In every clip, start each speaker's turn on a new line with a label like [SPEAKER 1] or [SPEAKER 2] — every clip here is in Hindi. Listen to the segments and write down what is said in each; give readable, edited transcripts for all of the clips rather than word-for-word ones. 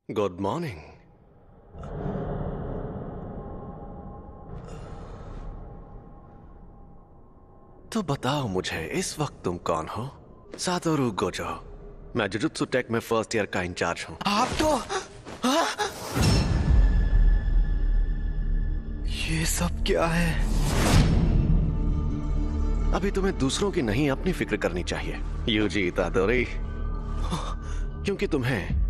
[SPEAKER 1] Good morning. तो बताओ मुझे, इस वक्त तुम कौन हो? Satoru Gojo. मैं जुजुत्सु टेक में फर्स्ट ईयर का इंचार्ज हूं।
[SPEAKER 2] आप तो ये सब क्या है?
[SPEAKER 1] अभी तुम्हें दूसरों की नहीं, अपनी फिक्र करनी चाहिए यूजी इतादोरी, क्योंकि तुम्हें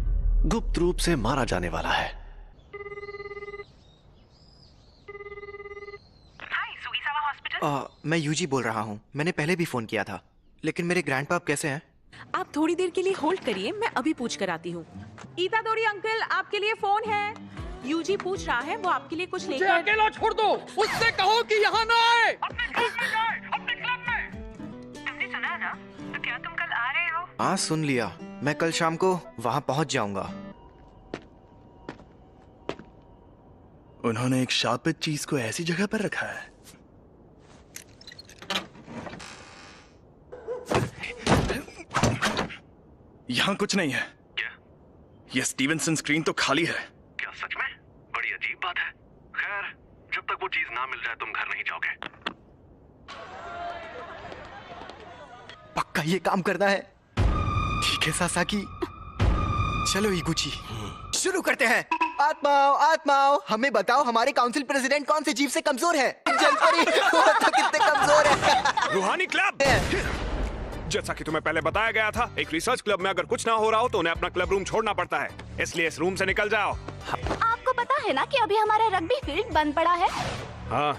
[SPEAKER 1] गुप्त रूप से मारा जाने वाला है।
[SPEAKER 2] मैं यूजी बोल रहा हूँ। मैंने पहले भी फोन किया था, लेकिन मेरे ग्रैंडपाप कैसे हैं?
[SPEAKER 3] आप थोड़ी देर के लिए होल्ड करिए, मैं अभी पूछ कर आती हूँ। इतादोरी अंकल, आपके लिए फोन है। यूजी पूछ रहा है, वो आपके लिए कुछ लेकर।
[SPEAKER 4] अकेला छोड़ दो, उससे कहो कि यहाँ ना आए।
[SPEAKER 5] अपने क्लब में जाए, अपने क्लब में। तुमने सुना ना? तो क्या तुम कल आ रहे हो?
[SPEAKER 2] हाँ, सुन लिया। मैं कल शाम को वहाँ पहुँच जाऊंगा।
[SPEAKER 6] उन्होंने एक शापित चीज को ऐसी जगह पर रखा है। यहाँ कुछ नहीं है।
[SPEAKER 1] क्या?
[SPEAKER 6] ये स्टीवेंसन स्क्रीन तो खाली है।
[SPEAKER 1] क्या सच में? बड़ी अजीब बात है। खैर, जब तक वो चीज ना मिल जाए तुम घर नहीं जाओगे।
[SPEAKER 2] पक्का ये काम करना है। ठीक है सासाकी, चलो इगुची, शुरू करते हैं। आत्माओं आत्माओं, हमें बताओ हमारे काउंसिल प्रेसिडेंट कौन से जीव से कमजोर है? जलपरी वो तो कितने कमजोर है।
[SPEAKER 7] रूहानी क्लब। जैसा कि तुम्हें पहले बताया गया था, एक रिसर्च क्लब में अगर कुछ ना हो रहा हो तो उन्हें अपना क्लब रूम छोड़ना पड़ता है, इसलिए इस रूम से निकल जाओ।
[SPEAKER 8] आपको पता है ना कि अभी हमारा रग्बी फील्ड बंद पड़ा है।
[SPEAKER 7] हाँ,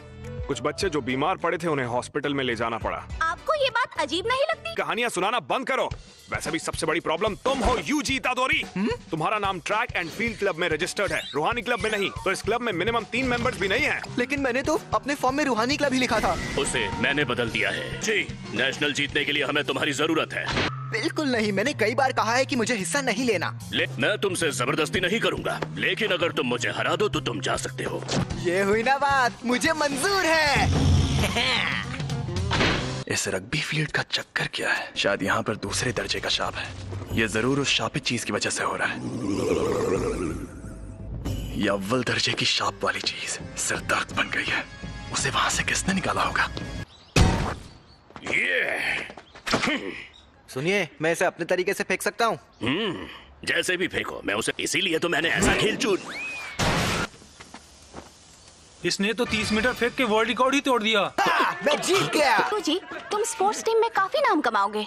[SPEAKER 7] कुछ बच्चे जो बीमार पड़े थे उन्हें हॉस्पिटल में ले जाना पड़ा।
[SPEAKER 8] आपको ये बात अजीब नहीं लगती?
[SPEAKER 7] कहानियां सुनाना बंद करो। वैसे भी सबसे बड़ी प्रॉब्लम तुम हो यूजी इतादोरी। तुम्हारा नाम ट्रैक एंड फील्ड क्लब में रजिस्टर्ड है, रूहानी क्लब में नहीं। तो इस क्लब में मिनिमम 3 मेंबर्स भी नहीं हैं।
[SPEAKER 2] लेकिन मैंने तो अपने फॉर्म में रूहानी क्लब ही लिखा था।
[SPEAKER 9] उसे मैंने बदल दिया है। जी, नेशनल जीतने के लिए हमें तुम्हारी जरूरत है।
[SPEAKER 2] बिल्कुल नहीं, मैंने कई बार कहा है कि मुझे हिस्सा नहीं लेना।
[SPEAKER 9] मैं तुमसे जबरदस्ती नहीं करूंगा, लेकिन अगर तुम मुझे हरा दो तो तुम जा सकते हो।
[SPEAKER 2] ये हुई ना बात, मुझे मंजूर है।
[SPEAKER 6] इस रग्बी फील्ड का चक्कर क्या है? शायद यहाँ पर दूसरे दर्जे का शाप है। ये जरूर उस शापित चीज की वजह से हो रहा है। ये अव्वल दर्जे की शाप वाली चीज सिरदर्द बन गई है। उसे वहां से किसने निकाला होगा?
[SPEAKER 2] सुनिए, मैं इसे अपने तरीके से फेंक सकता हूँ।
[SPEAKER 9] जैसे भी फेंको, मैं उसे इसीलिए तो मैंने ऐसा खेल चुन।
[SPEAKER 4] इसने तो 30 मीटर फेंक के वर्ल्ड रिकॉर्ड ही तोड़ दिया।
[SPEAKER 2] मैं जीत गया।
[SPEAKER 8] जी, तुम स्पोर्ट्स टीम में काफी नाम कमाओगे।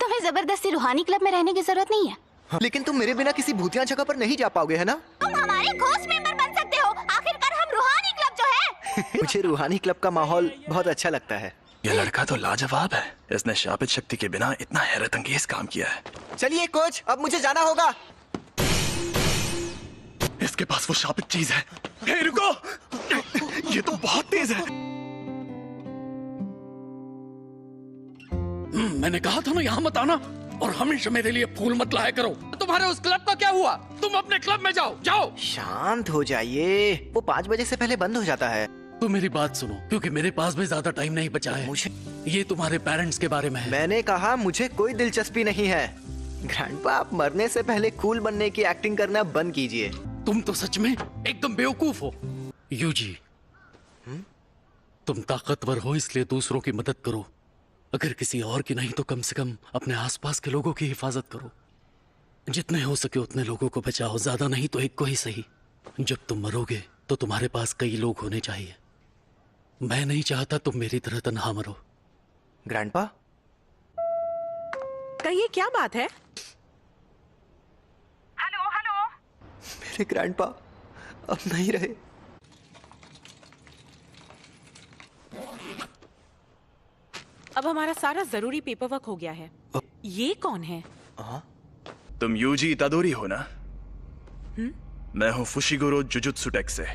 [SPEAKER 8] तुम्हें जबरदस्ती रूहानी क्लब में रहने की जरूरत नहीं है।
[SPEAKER 2] लेकिन तुम मेरे बिना किसी भूतिया जगह पर नहीं जा पाओगे, है ना?
[SPEAKER 8] तुम हमारे घोस्ट मेंबर बन सकते हो। आखिरकार हम रूहानी क्लब जो है।
[SPEAKER 2] मुझे रूहानी क्लब का माहौल बहुत अच्छा लगता है।
[SPEAKER 6] यह लड़का तो लाजवाब है। इसने शापित शक्ति के बिना इतना हैरत अंगेज काम किया है।
[SPEAKER 2] चलिए कोच, अब मुझे जाना होगा।
[SPEAKER 6] इसके पास वो शापित चीज है। हे रुको, ये तो बहुत तेज है।
[SPEAKER 9] मैंने कहा था ना यहाँ मत आना, और हमेशा मेरे लिए फूल मत लाया करो।
[SPEAKER 4] तुम्हारे उस क्लब का क्या हुआ? तुम अपने क्लब में जाओ, जाओ।
[SPEAKER 2] शांत हो जाइए, वो 5 बजे से पहले बंद हो जाता है।
[SPEAKER 9] तो मेरी बात सुनो, क्योंकि मेरे पास भी ज्यादा टाइम नहीं बचा है।
[SPEAKER 2] मुझे
[SPEAKER 9] ये तुम्हारे पेरेंट्स के बारे में है।
[SPEAKER 2] मैंने कहा मुझे कोई दिलचस्पी नहीं है। ग्रैंडपा, आप मरने से पहले कूल बनने की एक्टिंग करना बंद कीजिए।
[SPEAKER 9] तुम तो सच में एकदम बेवकूफ हो यूजी। तुम ताकतवर हो इसलिए दूसरों की मदद करो। अगर किसी और की नहीं तो कम से कम अपने आसपास के लोगों की हिफाजत करो। जितने हो सके उतने लोगों को बचाओ, ज्यादा नहीं तो एक को ही सही। जब तुम मरोगे तो तुम्हारे पास कई लोग होने चाहिए। मैं नहीं चाहता तुम मेरी तरह तन्हा मरो।
[SPEAKER 2] ग्रैंडपा,
[SPEAKER 3] कहिए, क्या बात है?
[SPEAKER 5] Hello hello.
[SPEAKER 2] मेरे ग्रैंडपा अब नहीं रहे।
[SPEAKER 3] अब हमारा सारा जरूरी पेपर वर्क हो गया है। ये कौन है?
[SPEAKER 6] तुम यूजी इतादोरी हो ना? मैं हूँ फुशिगोरो जुजुत्सु टेक से।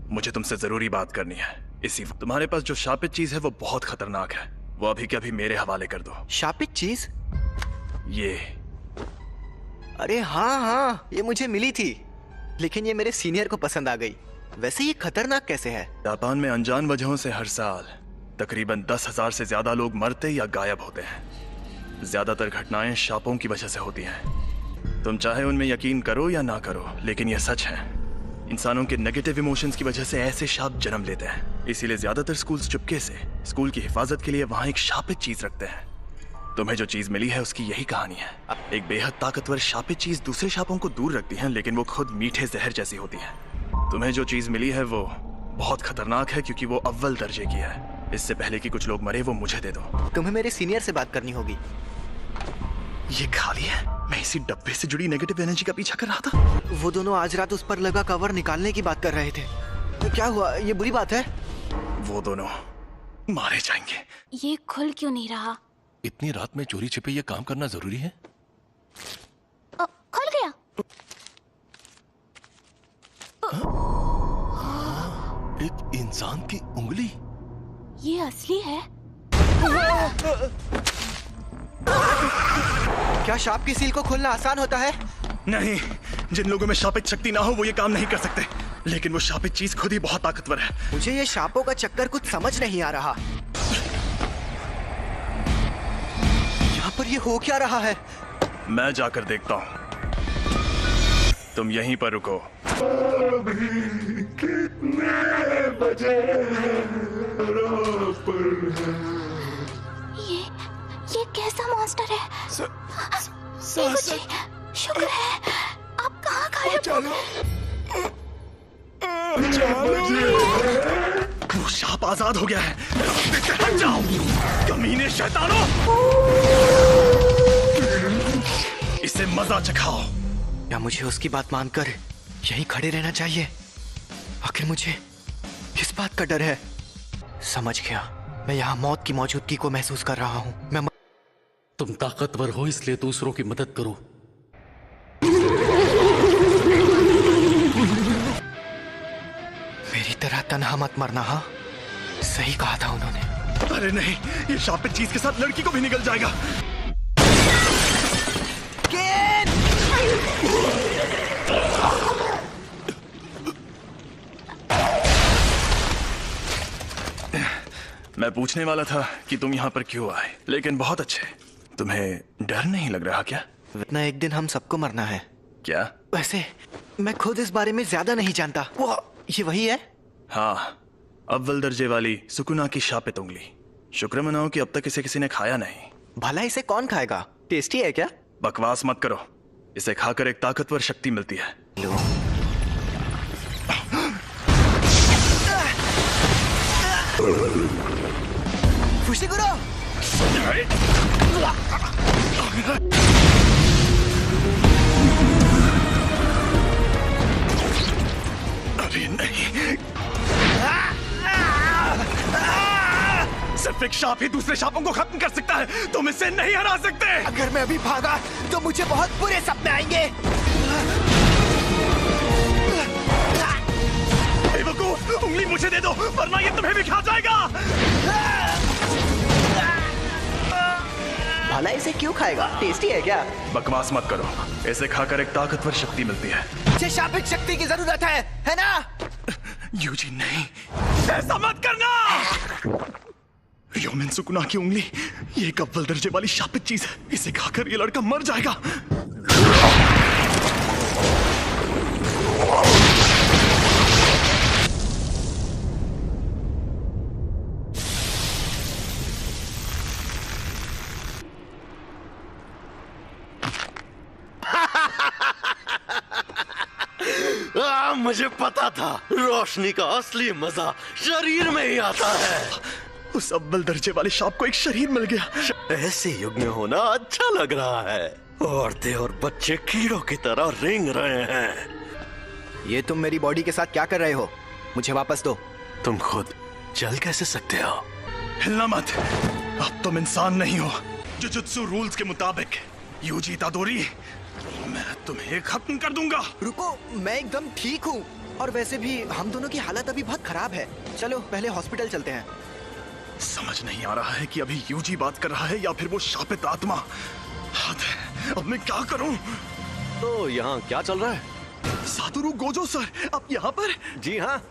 [SPEAKER 6] मुझे तुमसे जरूरी बात करनी है। इसी तुम्हारे पास जो शापित चीज है वो बहुत खतरनाक है। वो अभी के अभी मेरे हवाले कर दो।
[SPEAKER 2] शापित चीज?
[SPEAKER 6] ये
[SPEAKER 2] अरे हाँ हाँ, ये मुझे मिली थी, लेकिन ये मेरे सीनियर को पसंद आ गई। वैसे ये खतरनाक कैसे है?
[SPEAKER 6] जापान में अनजान वजहों से हर साल तकरीबन 10,000 से ज्यादा लोग मरते या गायब होते हैं। ज्यादातर घटनाएं शापों की वजह से होती हैं। तुम चाहे उनमें यकीन करो या ना करो, लेकिन यह सच है। इंसानों के नेगेटिव इमोशंस की वजह से ऐसे शाप जन्म लेते हैं। इसीलिए ज्यादातर स्कूल्स चुपके से स्कूल की हिफाजत के लिए वहां एक शापित चीज रखते हैं। तुम्हें जो चीज मिली है उसकी यही कहानी है। एक बेहद ताकतवर शापित चीज दूसरे शापों को दूर रखती है, लेकिन वो खुद मीठे जहर जैसी होती है। तुम्हें जो चीज मिली है वो बहुत खतरनाक है, क्योंकि वो अव्वल दर्जे की है। इससे पहले कि कुछ लोग मरे, वो मुझे दे दो।
[SPEAKER 2] तुम्हें मेरे सीनियर से बात करनी होगी।
[SPEAKER 6] ये खाली है। मैं इसी डब्बे से जुड़ी नेगेटिव एनर्जी का पीछा कर रहा था।
[SPEAKER 2] वो दोनों आज रात उस पर लगा कवर निकालने की बात कर रहे थे। तो क्या हुआ? ये बुरी बात है?
[SPEAKER 6] वो दोनों मारे जाएंगे।
[SPEAKER 8] ये खुल क्यों नहीं रहा?
[SPEAKER 10] इतनी रात में चोरी छिपे ये काम करना जरूरी है?
[SPEAKER 8] खुल गया।
[SPEAKER 10] एक इंसान की उंगली।
[SPEAKER 8] ये असली है?
[SPEAKER 2] क्या शाप की सील को खोलना आसान होता है?
[SPEAKER 6] नहीं, जिन लोगों में शापित शक्ति ना हो वो ये काम नहीं कर सकते। लेकिन वो शापित चीज खुद ही बहुत ताकतवर है।
[SPEAKER 2] मुझे ये शापों का चक्कर कुछ समझ नहीं आ रहा। यहाँ पर ये हो क्या रहा है?
[SPEAKER 6] मैं जाकर देखता हूँ। तुम यहीं पर रुको।
[SPEAKER 8] ये कैसा मॉन्स्टर है? जी, शुक्र है आप कहाँ गायब हो?
[SPEAKER 6] वो शाप आजाद हो गया है। रास्ते से हट जाओ, कमीने शैतानों। इसे मजा चखाओ।
[SPEAKER 2] या मुझे उसकी बात मानकर यहीं खड़े रहना चाहिए? आखिर मुझे किस बात का डर है? समझ गया। मैं यहाँ मौत की मौजूदगी को महसूस कर रहा हूँ।
[SPEAKER 9] तुम ताकतवर हो इसलिए दूसरों की मदद करो।
[SPEAKER 2] मेरी तरह तन्हा मत मरना। हाँ, सही कहा था उन्होंने।
[SPEAKER 6] अरे नहीं, ये शापित चीज के साथ लड़की को भी निकल जाएगा। मैं पूछने वाला था कि तुम यहाँ पर क्यों आए, लेकिन बहुत अच्छे। तुम्हें डर नहीं लग रहा क्या?
[SPEAKER 2] इतना एक दिन हम सबको मरना है।
[SPEAKER 6] क्या?
[SPEAKER 2] वैसे मैं खुद इस बारे में ज्यादा नहीं जानता। वो ये वही है?
[SPEAKER 6] हाँ, अव्वल दर्जे वाली सुकुना की शापित उंगली। शुक्र मनाओ कि अब तक इसे किसी ने खाया नहीं।
[SPEAKER 2] भला इसे कौन खाएगा? टेस्टी है क्या?
[SPEAKER 6] बकवास मत करो। इसे खाकर एक ताकतवर शक्ति मिलती है।
[SPEAKER 2] लो। फुशिगुरो!
[SPEAKER 6] अरे नहीं, सिर्फ एक शाप ही दूसरे शापों को खत्म कर सकता है। तुम इसे नहीं हरा सकते।
[SPEAKER 2] अगर मैं अभी भागा तो मुझे बहुत बुरे सपने आएंगे।
[SPEAKER 6] बेवकूफ, उंगली मुझे दे दो वरना ये तुम्हें भी खा जाएगा।
[SPEAKER 2] भला इसे क्यों खाएगा? टेस्टी है क्या?
[SPEAKER 6] बकवास मत करो। इसे खाकर एक ताकतवर शक्ति मिलती है।
[SPEAKER 2] मुझे शापित शक्ति की जरूरत है ना?
[SPEAKER 6] यूजी नहीं, ऐसा मत करना। योमिन सुकुना की उंगली, ये एक अव्वल दर्जे वाली शापित चीज है। इसे खाकर ये लड़का मर जाएगा।
[SPEAKER 10] मुझे पता था रोशनी का असली मजा शरीर में ही आता है।
[SPEAKER 6] उस अव्वल दर्जे वाले शाप को एक शरीर मिल गया।
[SPEAKER 10] ऐसे युग में होना अच्छा लग रहा है। औरतें और बच्चे कीड़ों की तरह रेंग रहे हैं।
[SPEAKER 2] ये तुम मेरी बॉडी के साथ क्या कर रहे हो? मुझे वापस दो।
[SPEAKER 10] तुम खुद चल कैसे सकते हो?
[SPEAKER 6] हिलना मत, अब तुम इंसान नहीं हो। जुजुत्सु रूल्स के मुताबिक यूजी इतादोरी, मैं तुम्हें खत्म कर दूंगा।
[SPEAKER 2] रुको, मैं एकदम ठीक हूँ। और वैसे भी हम दोनों की हालत अभी बहुत खराब है। चलो पहले हॉस्पिटल चलते हैं।
[SPEAKER 6] समझ नहीं आ रहा है कि अभी यूजी बात कर रहा है या फिर वो शापित आत्मा। अब मैं क्या करूं?
[SPEAKER 1] तो यहाँ क्या चल रहा है?
[SPEAKER 6] सातोरु गोजो सर, आप यहाँ पर?
[SPEAKER 1] जी हाँ,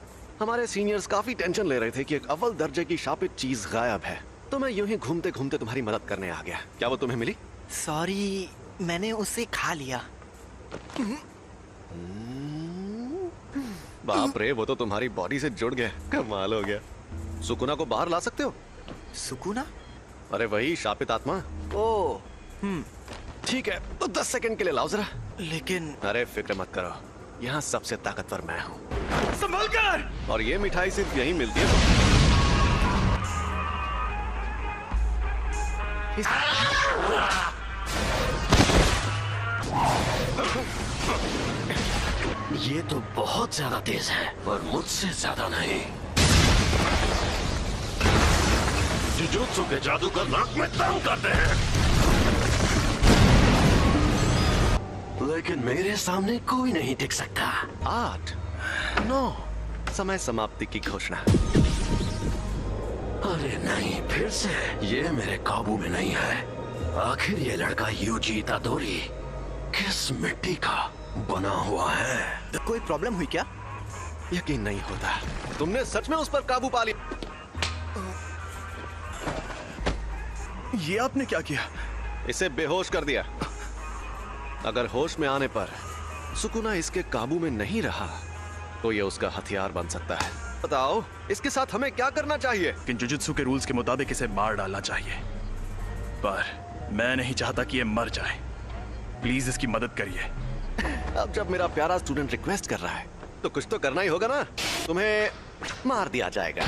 [SPEAKER 1] हमारे सीनियर्स काफी टेंशन ले रहे थे कि एक अव्वल दर्जे की शापित चीज गायब है। तो मैं यूं ही घूमते घूमते तुम्हारी मदद करने आ गया। क्या वो तुम्हें मिली?
[SPEAKER 2] सॉरी, मैंने उसे खा लिया।
[SPEAKER 1] बाप रे, वो तो तुम्हारी बॉडी से जुड़ गया। कमाल हो गया। सुकुना को बाहर ला सकते हो?
[SPEAKER 2] सुकुना?
[SPEAKER 1] अरे वही शापित आत्मा।
[SPEAKER 2] ओ,
[SPEAKER 1] ठीक है, तो 10 सेकंड के लिए लाओ जरा।
[SPEAKER 2] लेकिन
[SPEAKER 1] अरे फिक्र मत करो, यहाँ सबसे ताकतवर मैं हूँ।
[SPEAKER 6] संभल कर!
[SPEAKER 1] और ये मिठाई सिर्फ यहीं मिलती है।
[SPEAKER 10] ये तो बहुत ज्यादा तेज है, पर मुझसे ज्यादा नहीं। जुजुत्सु के जादूगर नाक में दम करते हैं, लेकिन मेरे सामने कोई नहीं टिक सकता।
[SPEAKER 1] 8, 9, समय समाप्ति की घोषणा।
[SPEAKER 10] अरे नहीं, फिर से ये मेरे काबू में नहीं है। आखिर ये लड़का यूजी इतादोरी किस मिट्टी का बना हुआ है?
[SPEAKER 2] कोई प्रॉब्लम हुई क्या?
[SPEAKER 1] यकीन नहीं होता, तुमने सच में उस पर काबू पा लिया।
[SPEAKER 6] ये आपने क्या किया?
[SPEAKER 1] इसे बेहोश कर दिया। अगर होश में आने पर सुकुना इसके काबू में नहीं रहा तो ये उसका हथियार बन सकता है। बताओ, इसके साथ हमें क्या करना चाहिए?
[SPEAKER 6] लेकिन जुजुत्सु के रूल्स के मुताबिक इसे मार डालना चाहिए, पर मैं नहीं चाहता कि ये मर जाए। प्लीज इसकी मदद करिए।
[SPEAKER 1] अब जब मेरा प्यारा स्टूडेंट रिक्वेस्ट कर रहा है तो कुछ तो करना ही होगा ना। तुम्हें मार दिया जाएगा।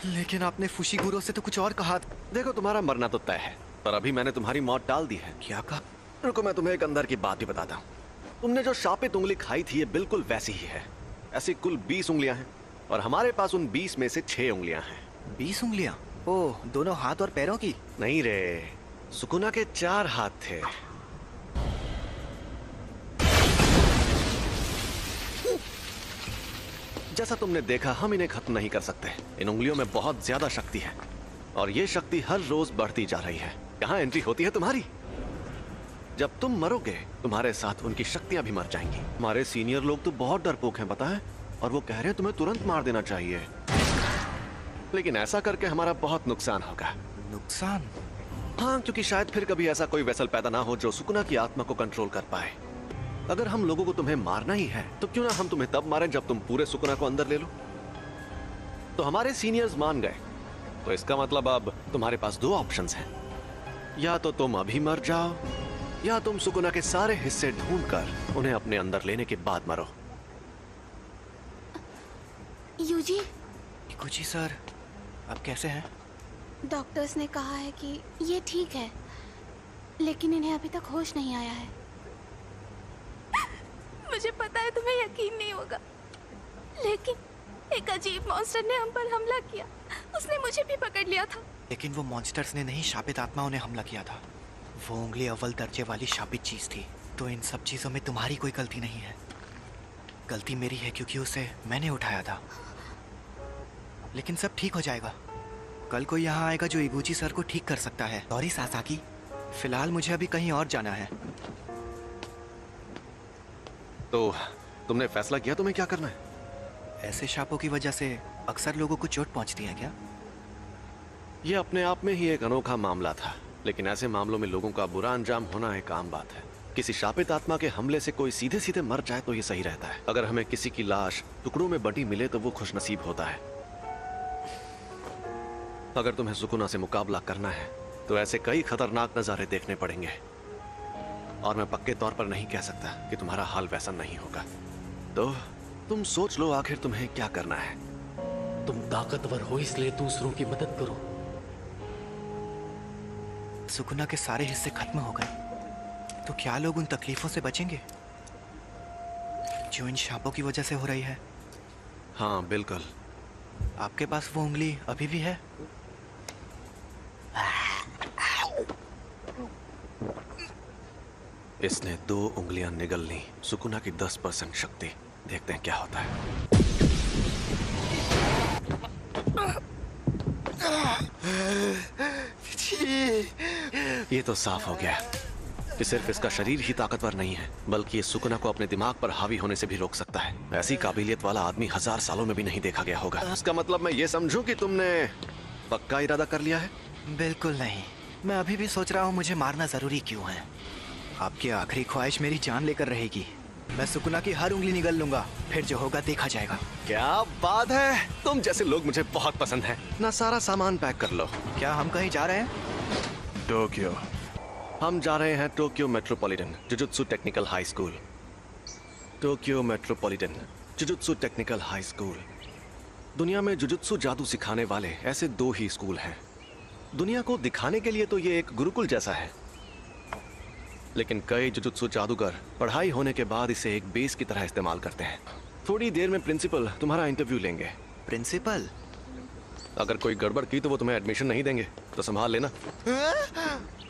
[SPEAKER 2] लेकिन आपने फुशिगुरो से तो कुछ और कहा।
[SPEAKER 1] देखो, तुम्हारा मरना तो तय है, पर अभी मैंने तुम्हारी मौत टाल दी है।
[SPEAKER 2] क्या कहा?
[SPEAKER 1] रुको, मैं तुम्हें एक अंदर की बात भी बताता हूँ। तुमने जो शापित उंगली खाई थी, ये बिल्कुल वैसी ही है। ऐसी कुल 20 उंगलियां हैं और हमारे पास उन 20 में से 6 उंगलियां हैं।
[SPEAKER 2] 20 उंगलियां? ओह, दोनों हाथ और पैरों की?
[SPEAKER 1] नहीं रे, सुकुना के 4 हाथ थे। जैसा तुमने देखा, हम इन्हें खत्म नहीं कर सकते। इन उंगलियों में बहुत ज्यादा शक्ति है और ये शक्ति हर रोज बढ़ती जा रही है। यहाँ एंट्री होती है तुम्हारी। जब तुम मरोगे, तुम्हारे साथ उनकी शक्तियां भी मर जाएंगी। हमारे सीनियर लोग तो बहुत डरपोक हैं, पता है, और वो कह रहे हैं तुम्हें तुरंत मार देना चाहिए। लेकिन ऐसा करके हमारा बहुत नुकसान होगा।
[SPEAKER 2] नुकसान?
[SPEAKER 1] हाँ, क्योंकि शायद फिर कभी ऐसा कोई वेसल पैदा ना हो जो सुकुना की आत्मा को कंट्रोल कर पाए। अगर हम लोगों को तुम्हें मारना ही है तो क्यों ना हम तुम्हें तब मारें जब तुम पूरे सुकुना को अंदर ले लो। तो हमारे सीनियर्स मान गए, तो इसका मतलब अब तुम्हारे पास 2 ऑप्शंस हैं। या तो तुम अभी मर जाओ, या तुम सुकुना के सारे हिस्से ढूंढकर उन्हें अपने अंदर लेने के बाद मरो।
[SPEAKER 8] यूजी,
[SPEAKER 2] कुची सर, आप कैसे हैं?
[SPEAKER 8] डॉक्टर्स ने कहा है कि ये ठीक है, लेकिन इन्हें अभी तक होश नहीं आया है। मुझे पता है तुम्हें यकीन नहीं होगा, लेकिन एक अजीब मॉन्स्टर ने हम पर हमला किया। उसने मुझे भी पकड़ लिया था।
[SPEAKER 2] लेकिन वो मॉन्स्टर्स ने नहीं, शापित आत्माओं ने हमला किया था। वो उंगली अव्वल दर्जे वाली शापित चीज थी। तो इन सब चीजों में तुम्हारी कोई गलती नहीं है। गलती मेरी है क्योंकि उसे मैंने उठाया था। लेकिन सब ठीक हो जाएगा। कल कोई यहाँ आएगा जो इगुची सर को ठीक कर सकता है। सॉरी सासाकी, फिलहाल मुझे अभी कहीं और जाना है।
[SPEAKER 1] तो तुमने फैसला किया तुम्हें क्या करना है?
[SPEAKER 2] ऐसे शापों की वजह से अक्सर लोगों को चोट पहुंचती है क्या?
[SPEAKER 1] यह अपने आप में ही एक अनोखा मामला था, लेकिन ऐसे मामलों में लोगों का बुरा अंजाम होना एक आम बात है। किसी शापित आत्मा के हमले से कोई सीधे सीधे मर जाए तो ये सही रहता है। अगर हमें किसी की लाश टुकड़ों में बटी मिले तो वो खुशनसीब होता है। अगर तुम्हें सुकुना से मुकाबला करना है तो ऐसे कई खतरनाक नजारे देखने पड़ेंगे, और मैं पक्के तौर पर नहीं कह सकता कि तुम्हारा हाल वैसा नहीं होगा। तो तुम सोच लो आखिर तुम्हें क्या करना है।
[SPEAKER 9] तुम ताकतवर हो इसलिए दूसरों की मदद करो।
[SPEAKER 2] सुकुना के सारे हिस्से खत्म हो गए तो क्या लोग उन तकलीफों से बचेंगे जो इन शापों की वजह से हो रही है?
[SPEAKER 1] हाँ बिल्कुल।
[SPEAKER 2] आपके पास वो उंगली अभी भी है?
[SPEAKER 1] इसने 2 उंगलियां निगल ली। सुकुना की 10% शक्ति। देखते हैं क्या होता है। ये तो साफ हो गया कि सिर्फ इसका शरीर ही ताकतवर नहीं है, बल्कि ये सुकुना को अपने दिमाग पर हावी होने से भी रोक सकता है। ऐसी काबिलियत वाला आदमी 1000 सालों में भी नहीं देखा गया होगा। इसका मतलब मैं ये समझूं कि तुमने पक्का इरादा कर लिया है?
[SPEAKER 2] बिल्कुल नहीं। मैं अभी भी सोच रहा हूँ मुझे मारना जरूरी क्यों है। आपकी आखिरी ख्वाहिश मेरी जान लेकर रहेगी। मैं सुकुना की हर उंगली निगल लूंगा, फिर जो होगा देखा जाएगा।
[SPEAKER 1] क्या बात है, तुम जैसे लोग मुझे बहुत पसंद हैं। ना सारा सामान पैक कर लो।
[SPEAKER 2] क्या हम कहीं जा रहे हैं?
[SPEAKER 6] टोक्यो।
[SPEAKER 1] हम जा रहे हैं Tokyo metropolitan jujutsu technical high school. Tokyo metropolitan jujutsu technical high school. दुनिया में जुजुत्सु जादू सिखाने वाले ऐसे 2 ही स्कूल हैं। दुनिया को दिखाने के लिए तो ये एक गुरुकुल जैसा है, लेकिन कई जुजुत्सु जादूगर पढ़ाई होने के बाद इसे एक बेस की तरह इस्तेमाल करते हैं। थोड़ी देर में प्रिंसिपल तुम्हारा इंटरव्यू लेंगे।
[SPEAKER 2] प्रिंसिपल?
[SPEAKER 1] अगर कोई गड़बड़ की तो वो तुम्हें एडमिशन नहीं देंगे, तो संभाल लेना।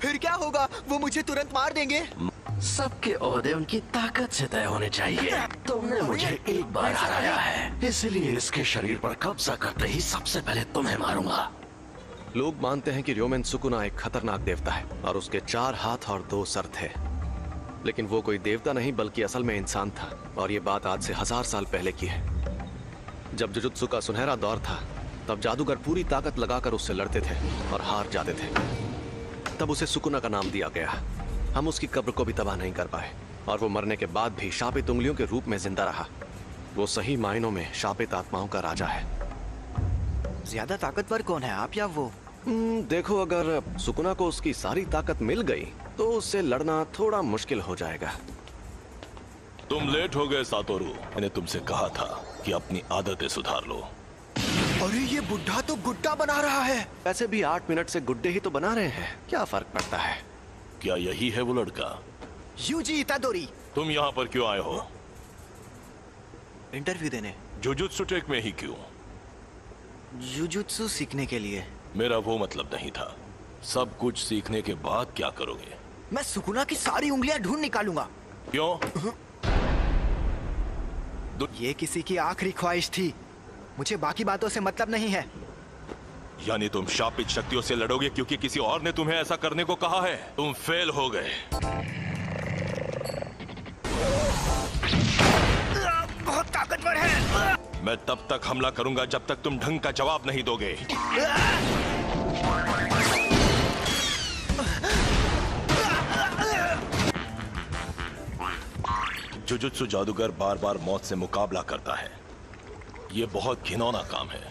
[SPEAKER 2] फिर क्या होगा? वो मुझे तुरंत मार देंगे।
[SPEAKER 10] सबके ओहदे उनकी ताकत से तय होने चाहिए। तुमने मुझे एक बार हराया है, इसलिए इसके शरीर पर कब्जा करते ही सबसे पहले तुम्हें मारूंगा।
[SPEAKER 1] लोग मानते हैं कि र्योमेन सुकुना एक खतरनाक देवता है और उसके 4 हाथ और 2 सर थे, लेकिन वो कोई देवता नहीं बल्कि असल में इंसान था। और ये बात आज से 1000 साल पहले की है। जब जुजुत्सु का सुनहरा दौर था, तब जादूगर पूरी ताकत लगाकर उससे लड़ते थे और हार जाते थे। तब उसे सुकुना का नाम दिया गया। हम उसकी कब्र को भी तबाह नहीं कर पाए और वो मरने के बाद भी शापित उंगलियों के रूप में जिंदा रहा। वो सही मायनों में शापित आत्माओं का राजा है।
[SPEAKER 2] ज्यादा ताकतवर कौन है, आप या वो?
[SPEAKER 1] देखो, अगर सुकुना को उसकी सारी ताकत मिल गई तो उससे लड़ना थोड़ा मुश्किल हो जाएगा।
[SPEAKER 11] तुम लेट हो गए सातोरू। मैंने तुमसे कहा था कि अपनी आदतें सुधार लो।
[SPEAKER 2] अरे ये बुढ़ा तो गुड्डा बना रहा है।
[SPEAKER 1] वैसे भी 8 मिनट से गुड्डे ही तो बना रहे हैं, क्या फर्क पड़ता है?
[SPEAKER 11] क्या यही है वो लड़का?
[SPEAKER 2] यूजी इतादोरी।
[SPEAKER 11] तुम यहाँ पर क्यों आए हो?
[SPEAKER 2] इंटरव्यू देने।
[SPEAKER 11] जुजुत्सु टेक में ही क्यों?
[SPEAKER 2] जुजुत्सु सीखने के लिए।
[SPEAKER 11] मेरा वो मतलब नहीं था। सब कुछ सीखने के बाद क्या करोगे?
[SPEAKER 2] मैं सुकुना की सारी उंगलियां ढूंढ निकालूंगा।
[SPEAKER 11] क्यों?
[SPEAKER 2] ये किसी की आखिरी ख्वाहिश थी, मुझे बाकी बातों से मतलब नहीं है।
[SPEAKER 11] यानी तुम शापित शक्तियों से लड़ोगे क्योंकि किसी और ने तुम्हें ऐसा करने को कहा है? तुम फेल हो गए।
[SPEAKER 2] बहुत ताकतवर है।
[SPEAKER 11] मैं तब तक हमला करूंगा जब तक तुम ढंग का जवाब नहीं दोगे। जुजुत्सु जादूगर बार बार मौत से मुकाबला करता है। यह बहुत घिनौना काम है।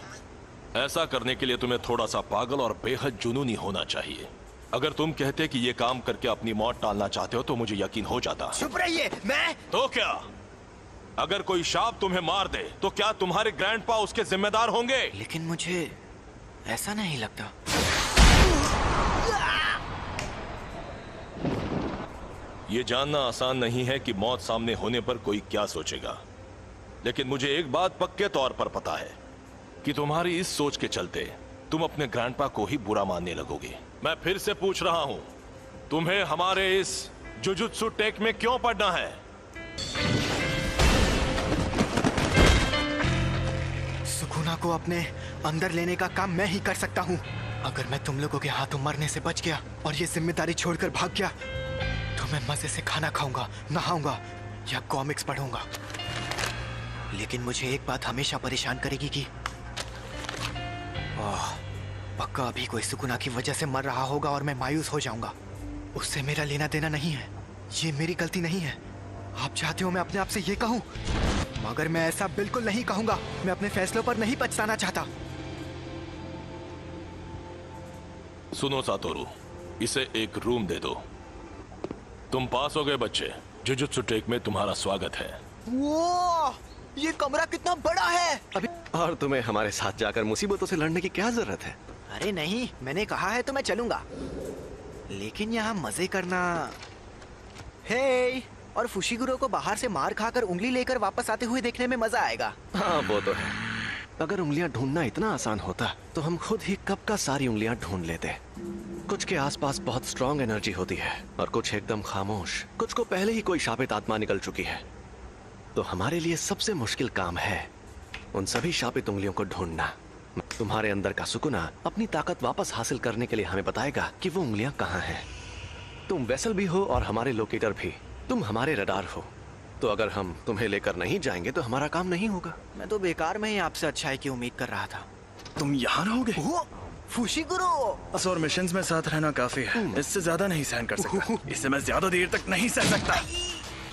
[SPEAKER 11] ऐसा करने के लिए तुम्हें थोड़ा सा पागल और बेहद जुनूनी होना चाहिए। अगर तुम कहते कि ये काम करके अपनी मौत टालना चाहते हो तो मुझे यकीन हो जाता।
[SPEAKER 2] चुप रहिए। मैं
[SPEAKER 11] तो क्या? अगर कोई शाप तुम्हें मार दे तो क्या तुम्हारे ग्रैंडपा उसके जिम्मेदार होंगे?
[SPEAKER 2] लेकिन मुझे ऐसा नहीं लगता।
[SPEAKER 11] ये जानना आसान नहीं है कि मौत सामने होने पर कोई क्या सोचेगा, लेकिन मुझे एक बात पक्के तौर पर पता है कि तुम्हारी इस सोच के चलते तुम अपने ग्रैंडपा को ही बुरा मानने लगोगे। मैं फिर से पूछ रहा हूं, तुम्हें हमारे इस जुजुत्सु टेक में क्यों पढ़ना है?
[SPEAKER 2] सुकुना को अपने अंदर लेने का काम मैं ही कर सकता हूँ। अगर मैं तुम लोगों के हाथों मरने से बच गया और ये जिम्मेदारी छोड़कर भाग गया तो मैं मजे से खाना खाऊंगा, नहाऊंगा या कॉमिक्स पढ़ूंगा। लेकिन मुझे एक बात हमेशा परेशान करेगी कि पक्का अभी कोई सुकुना की वजह से मर रहा होगा और मैं मायूस हो जाऊंगा। उससे मेरा लेना देना नहीं है, ये मेरी गलती नहीं है। आप चाहते हो मैं अपने आप से ये कहूं, मगर मैं ऐसा बिल्कुल नहीं कहूंगा। मैं अपने फैसलों पर नहीं पछताना चाहता।
[SPEAKER 11] सुनो सातोरू, इसे एक रूम दे दो। तुम पास हो गए बच्चे। जुजुत्सु टेक में तुम्हारा स्वागत है।
[SPEAKER 2] वो ये कमरा कितना बड़ा है।
[SPEAKER 1] अभी और तुम्हें हमारे साथ जाकर मुसीबतों से लड़ने की क्या जरूरत है?
[SPEAKER 2] अरे नहीं, मैंने कहा है तो मैं चलूंगा, लेकिन यहाँ मजे करना। हे, और फुशिगुरो को बाहर से मार खाकर उंगली लेकर वापस आते हुए देखने में मजा आएगा।
[SPEAKER 1] हाँ वो तो है। अगर उंगलियां ढूंढना इतना आसान होता तो हम खुद ही कब का सारी उंगलियां ढूंढ लेते। कुछ के आसपास बहुत स्ट्रॉन्ग एनर्जी होती है और कुछ एकदम खामोश। कुछ को पहले ही कोई शापित आत्मा निकल चुकी है। तो हमारे लिए सबसे मुश्किल काम है उन सभी शापित उंगलियों को ढूंढना। तुम्हारे अंदर का सुकुना अपनी ताकत वापस हासिल करने के लिए हमें बताएगा कि वो उंगलियां कहाँ हैं। तुम वेसल भी हो और हमारे लोकेटर भी। तुम हमारे रडार हो, तो अगर हम तुम्हें लेकर नहीं जाएंगे तो हमारा काम नहीं होगा।
[SPEAKER 2] मैं तो बेकार में ही आपसे अच्छाई की उम्मीद कर रहा था।
[SPEAKER 6] तुम यहाँ रहोगे?
[SPEAKER 2] फुशिगुरो।
[SPEAKER 6] और मिशंस में साथ रहना काफी है, इससे ज्यादा नहीं सहन कर सकता। इससे मैं ज्यादा देर तक नहीं सह सकता।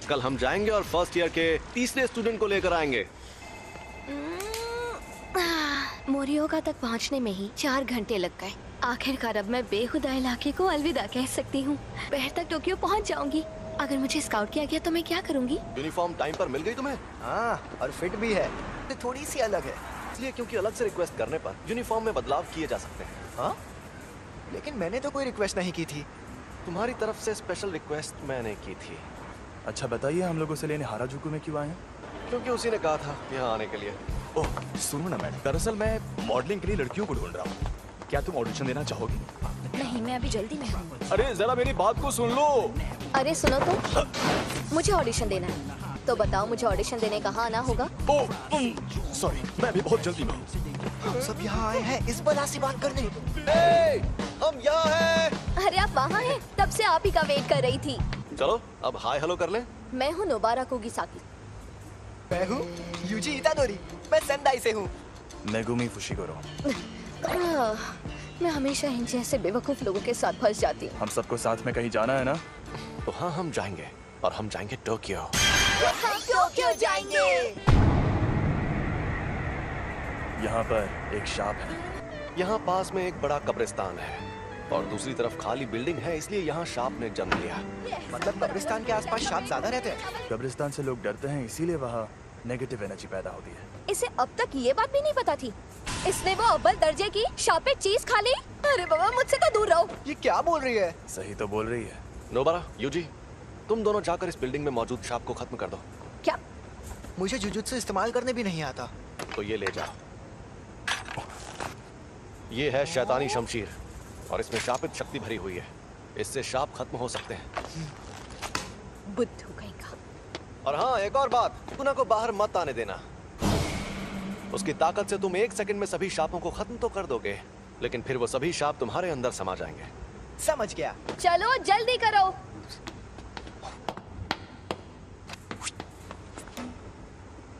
[SPEAKER 1] कल हम जाएंगे और फर्स्ट ईयर के तीसरे स्टूडेंट को लेकर आएंगे।
[SPEAKER 8] मोरियोगा तक पहुंचने में ही 4 घंटे लग गए। आखिरकार अब मैं बेखुदा इलाके को अलविदा कह सकती हूँ। दोपहर तक टोक्यो पहुंच जाऊंगी। अगर मुझे स्काउट किया गया तो मैं क्या करूंगी?
[SPEAKER 1] यूनिफॉर्म टाइम पर मिल गई तुम्हें?
[SPEAKER 2] हाँ, और फिट भी है, थोड़ी सी अलग है।
[SPEAKER 1] इसलिए क्योंकि अलग से रिक्वेस्ट करने पर यूनिफॉर्म में बदलाव किए जा सकते हैं।
[SPEAKER 2] हाँ, लेकिन मैंने तो कोई रिक्वेस्ट नहीं की थी।
[SPEAKER 1] तुम्हारी तरफ से स्पेशल रिक्वेस्ट मैंने की थी।
[SPEAKER 6] अच्छा बताइए, हम लोगों से लेने हाराजुकु में क्यों आए हैं?
[SPEAKER 1] क्योंकि उसी ने कहा था यहाँ आने के लिए।
[SPEAKER 12] ओह सुनो ना मैडम, दरअसल मैं मॉडलिंग के लिए लड़कियों को ढूंढ रहा हूँ। क्या तुम ऑडिशन देना चाहोगी?
[SPEAKER 8] नहीं, मैं अभी जल्दी में हूँ।
[SPEAKER 12] अरे जरा मेरी बात को सुन लो।
[SPEAKER 8] अरे सुनो तो, मुझे ऑडिशन देना है। तो बताओ मुझे ऑडिशन देने कहाँ आना होगा?
[SPEAKER 12] ओह सॉरी, मैं भी बहुत जल्दी में हूँ।
[SPEAKER 2] हम सब यहाँ आए हैं इस बला से बात करने।
[SPEAKER 1] हम यहाँ हैं।
[SPEAKER 8] अरे आप वहाँ हैं? तब से आप ही का वेट कर रही थी।
[SPEAKER 1] चलो अब हाय हेलो कर लें।
[SPEAKER 8] मैं हूँ नोबारा कुगिसाकी।
[SPEAKER 2] मैं हूँ यूजी इतादोरी। मैं सेंदाई से हूँ।
[SPEAKER 6] Megumi Fushiguro.
[SPEAKER 8] मैं हमेशा इन जैसे बेवकूफ लोगों के साथ फंस जाती हूँ।
[SPEAKER 6] हम सबको साथ में कहीं जाना है ना?
[SPEAKER 1] तो हाँ, हम जाएंगे और हम जाएंगे टोक्यो।
[SPEAKER 8] हम टोक्यो जाएंगे।
[SPEAKER 6] यहाँ पर एक शाप है।
[SPEAKER 1] यहाँ पास में एक बड़ा कब्रिस्तान है और दूसरी तरफ खाली बिल्डिंग है, इसलिए यहाँ शाप ने जन्म लिया।
[SPEAKER 2] मतलब कब्रिस्तान के आसपास शाप ज्यादा रहते हैं?
[SPEAKER 6] कब्रिस्तान से लोग डरते हैं, इसीलिए वहाँ नेगेटिव एनर्जी पैदा होती है।
[SPEAKER 8] इसे अब तक ये बात भी नहीं पता थी। इसने वो अव्वल दर्जे की शापे चीज खा ली। अरे बाबा, मुझसे तो दूर रहो।
[SPEAKER 2] ये क्या बोल रही है?
[SPEAKER 6] सही तो बोल रही है।
[SPEAKER 1] नोबारा, यूजी, तुम दोनों जाकर इस बिल्डिंग में मौजूद शाप को खत्म कर दो।
[SPEAKER 8] क्या?
[SPEAKER 2] मुझे जुजुत्सु इस्तेमाल करने भी नहीं आता।
[SPEAKER 1] तो ये ले जाओ। ये है शैतानी शमशीर और इसमें शापित शक्ति भरी हुई है। इससे शाप खत्म हो सकते हैं।
[SPEAKER 8] बुद्धू कहीं का।
[SPEAKER 1] और हाँ, एक और बात, सुकुना को बाहर मत आने देना। उसकी ताकत से तुम 1 सेकंड में सभी शापों को खत्म तो कर दोगे, लेकिन फिर वो सभी शाप तुम्हारे अंदर समा जाएंगे।
[SPEAKER 2] समझ गया।
[SPEAKER 8] चलो जल्दी करो।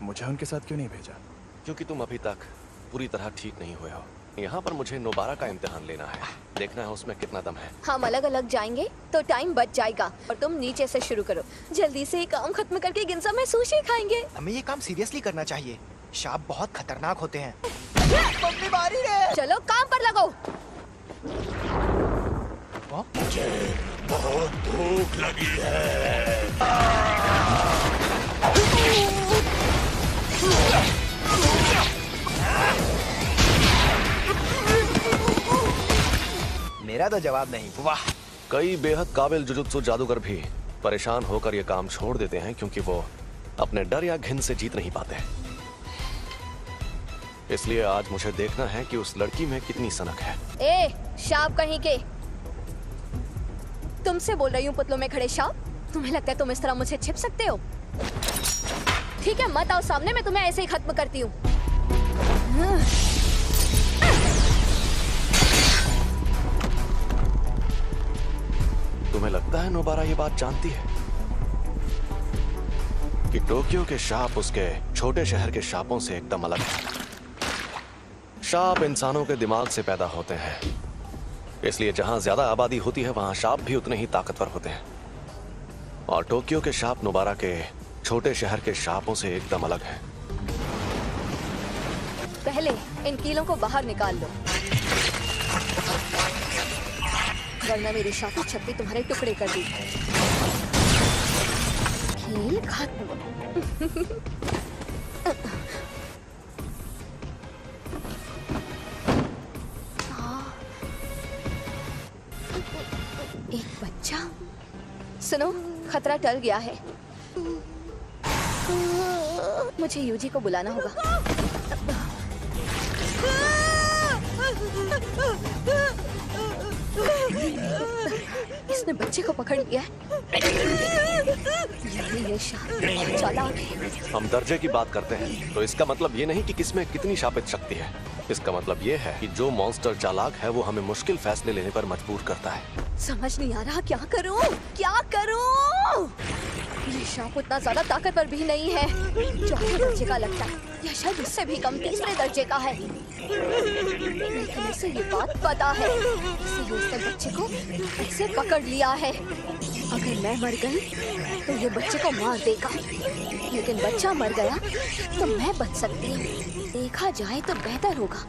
[SPEAKER 6] मुझे उनके साथ क्यों नहीं भेजा?
[SPEAKER 1] क्योंकि तुम अभी तक पूरी तरह ठीक नहीं हुए हो। यहाँ पर मुझे नोबारा का इम्तिहान लेना है, देखना है उसमें कितना दम है।
[SPEAKER 8] हम अलग अलग जाएंगे तो टाइम बच जाएगा। और तुम नीचे से शुरू करो। जल्दी से ये काम खत्म करके गिंजा में सुशी खाएंगे।
[SPEAKER 2] हमें ये काम सीरियसली करना चाहिए। शाप बहुत खतरनाक होते हैं। मम्मी मारी रे।
[SPEAKER 8] चलो काम पर लगो।
[SPEAKER 10] मुझे बहुत भूख लगी है।
[SPEAKER 2] मेरा तो जवाब नहीं। वाह।
[SPEAKER 1] कई बेहद काबिल जुजुत्सु जादूगर भी परेशान होकर ये काम छोड़ देते हैं क्योंकि वो अपने डर या घिन से जीत नहीं पाते। इसलिए आज मुझे देखना है कि उस लड़की में कितनी सनक है।
[SPEAKER 8] ए, शाप कहीं के। तुमसे बोल रही हूँ पुतलों में खड़े शाप। तुम्हें लगता है तुम इस तरह मुझे छिप सकते हो? ठीक है, मत आओ सामने, मैं तुम्हें ऐसे ही खत्म करती हूँ।
[SPEAKER 1] तुम्हें लगता है नोबारा ये बात जानती है कि टोक्यो के शाप उसके छोटे शहर के शापों से एकदम अलग है। शाप इंसानों के दिमाग से पैदा होते हैं, इसलिए जहां ज्यादा आबादी होती है वहां शाप भी उतने ही ताकतवर होते हैं। और टोक्यो के शाप नोबारा के छोटे शहर के शापों से एकदम अलग है।
[SPEAKER 8] पहले इन कीलों को बाहर निकाल लो, वरना मेरी शापी छत्ती तुम्हारे टुकड़े कर दी। कील खत्म। एक बच्चा। सुनो, खतरा टल गया है। मुझे यूजी को बुलाना होगा। इसने बच्चे को पकड़ लिया है। ये चालाक है।
[SPEAKER 1] हम दर्जे की बात करते हैं तो इसका मतलब ये नहीं कि किसमें कितनी शापित शक्ति है। इसका मतलब ये है कि जो मॉन्स्टर चालाक है वो हमें मुश्किल फैसले लेने पर मजबूर करता है।
[SPEAKER 8] समझ नहीं आ रहा क्या करूं, क्या करूं? ये सांप उतना ज्यादा ताकतवर भी नहीं है। चौथे दर्जे का लगता है, या शायद उससे भी कम, तीसरे दर्जे का है। लेकिन उसे ये बात पता है, इसलिए उसने बच्चे को ऐसे पकड़ लिया है। अगर मैं मर गई तो ये बच्चे को मार देगा, लेकिन बच्चा मर गया तो मैं बच सकती हूँ। देखा जाए तो बेहतर होगा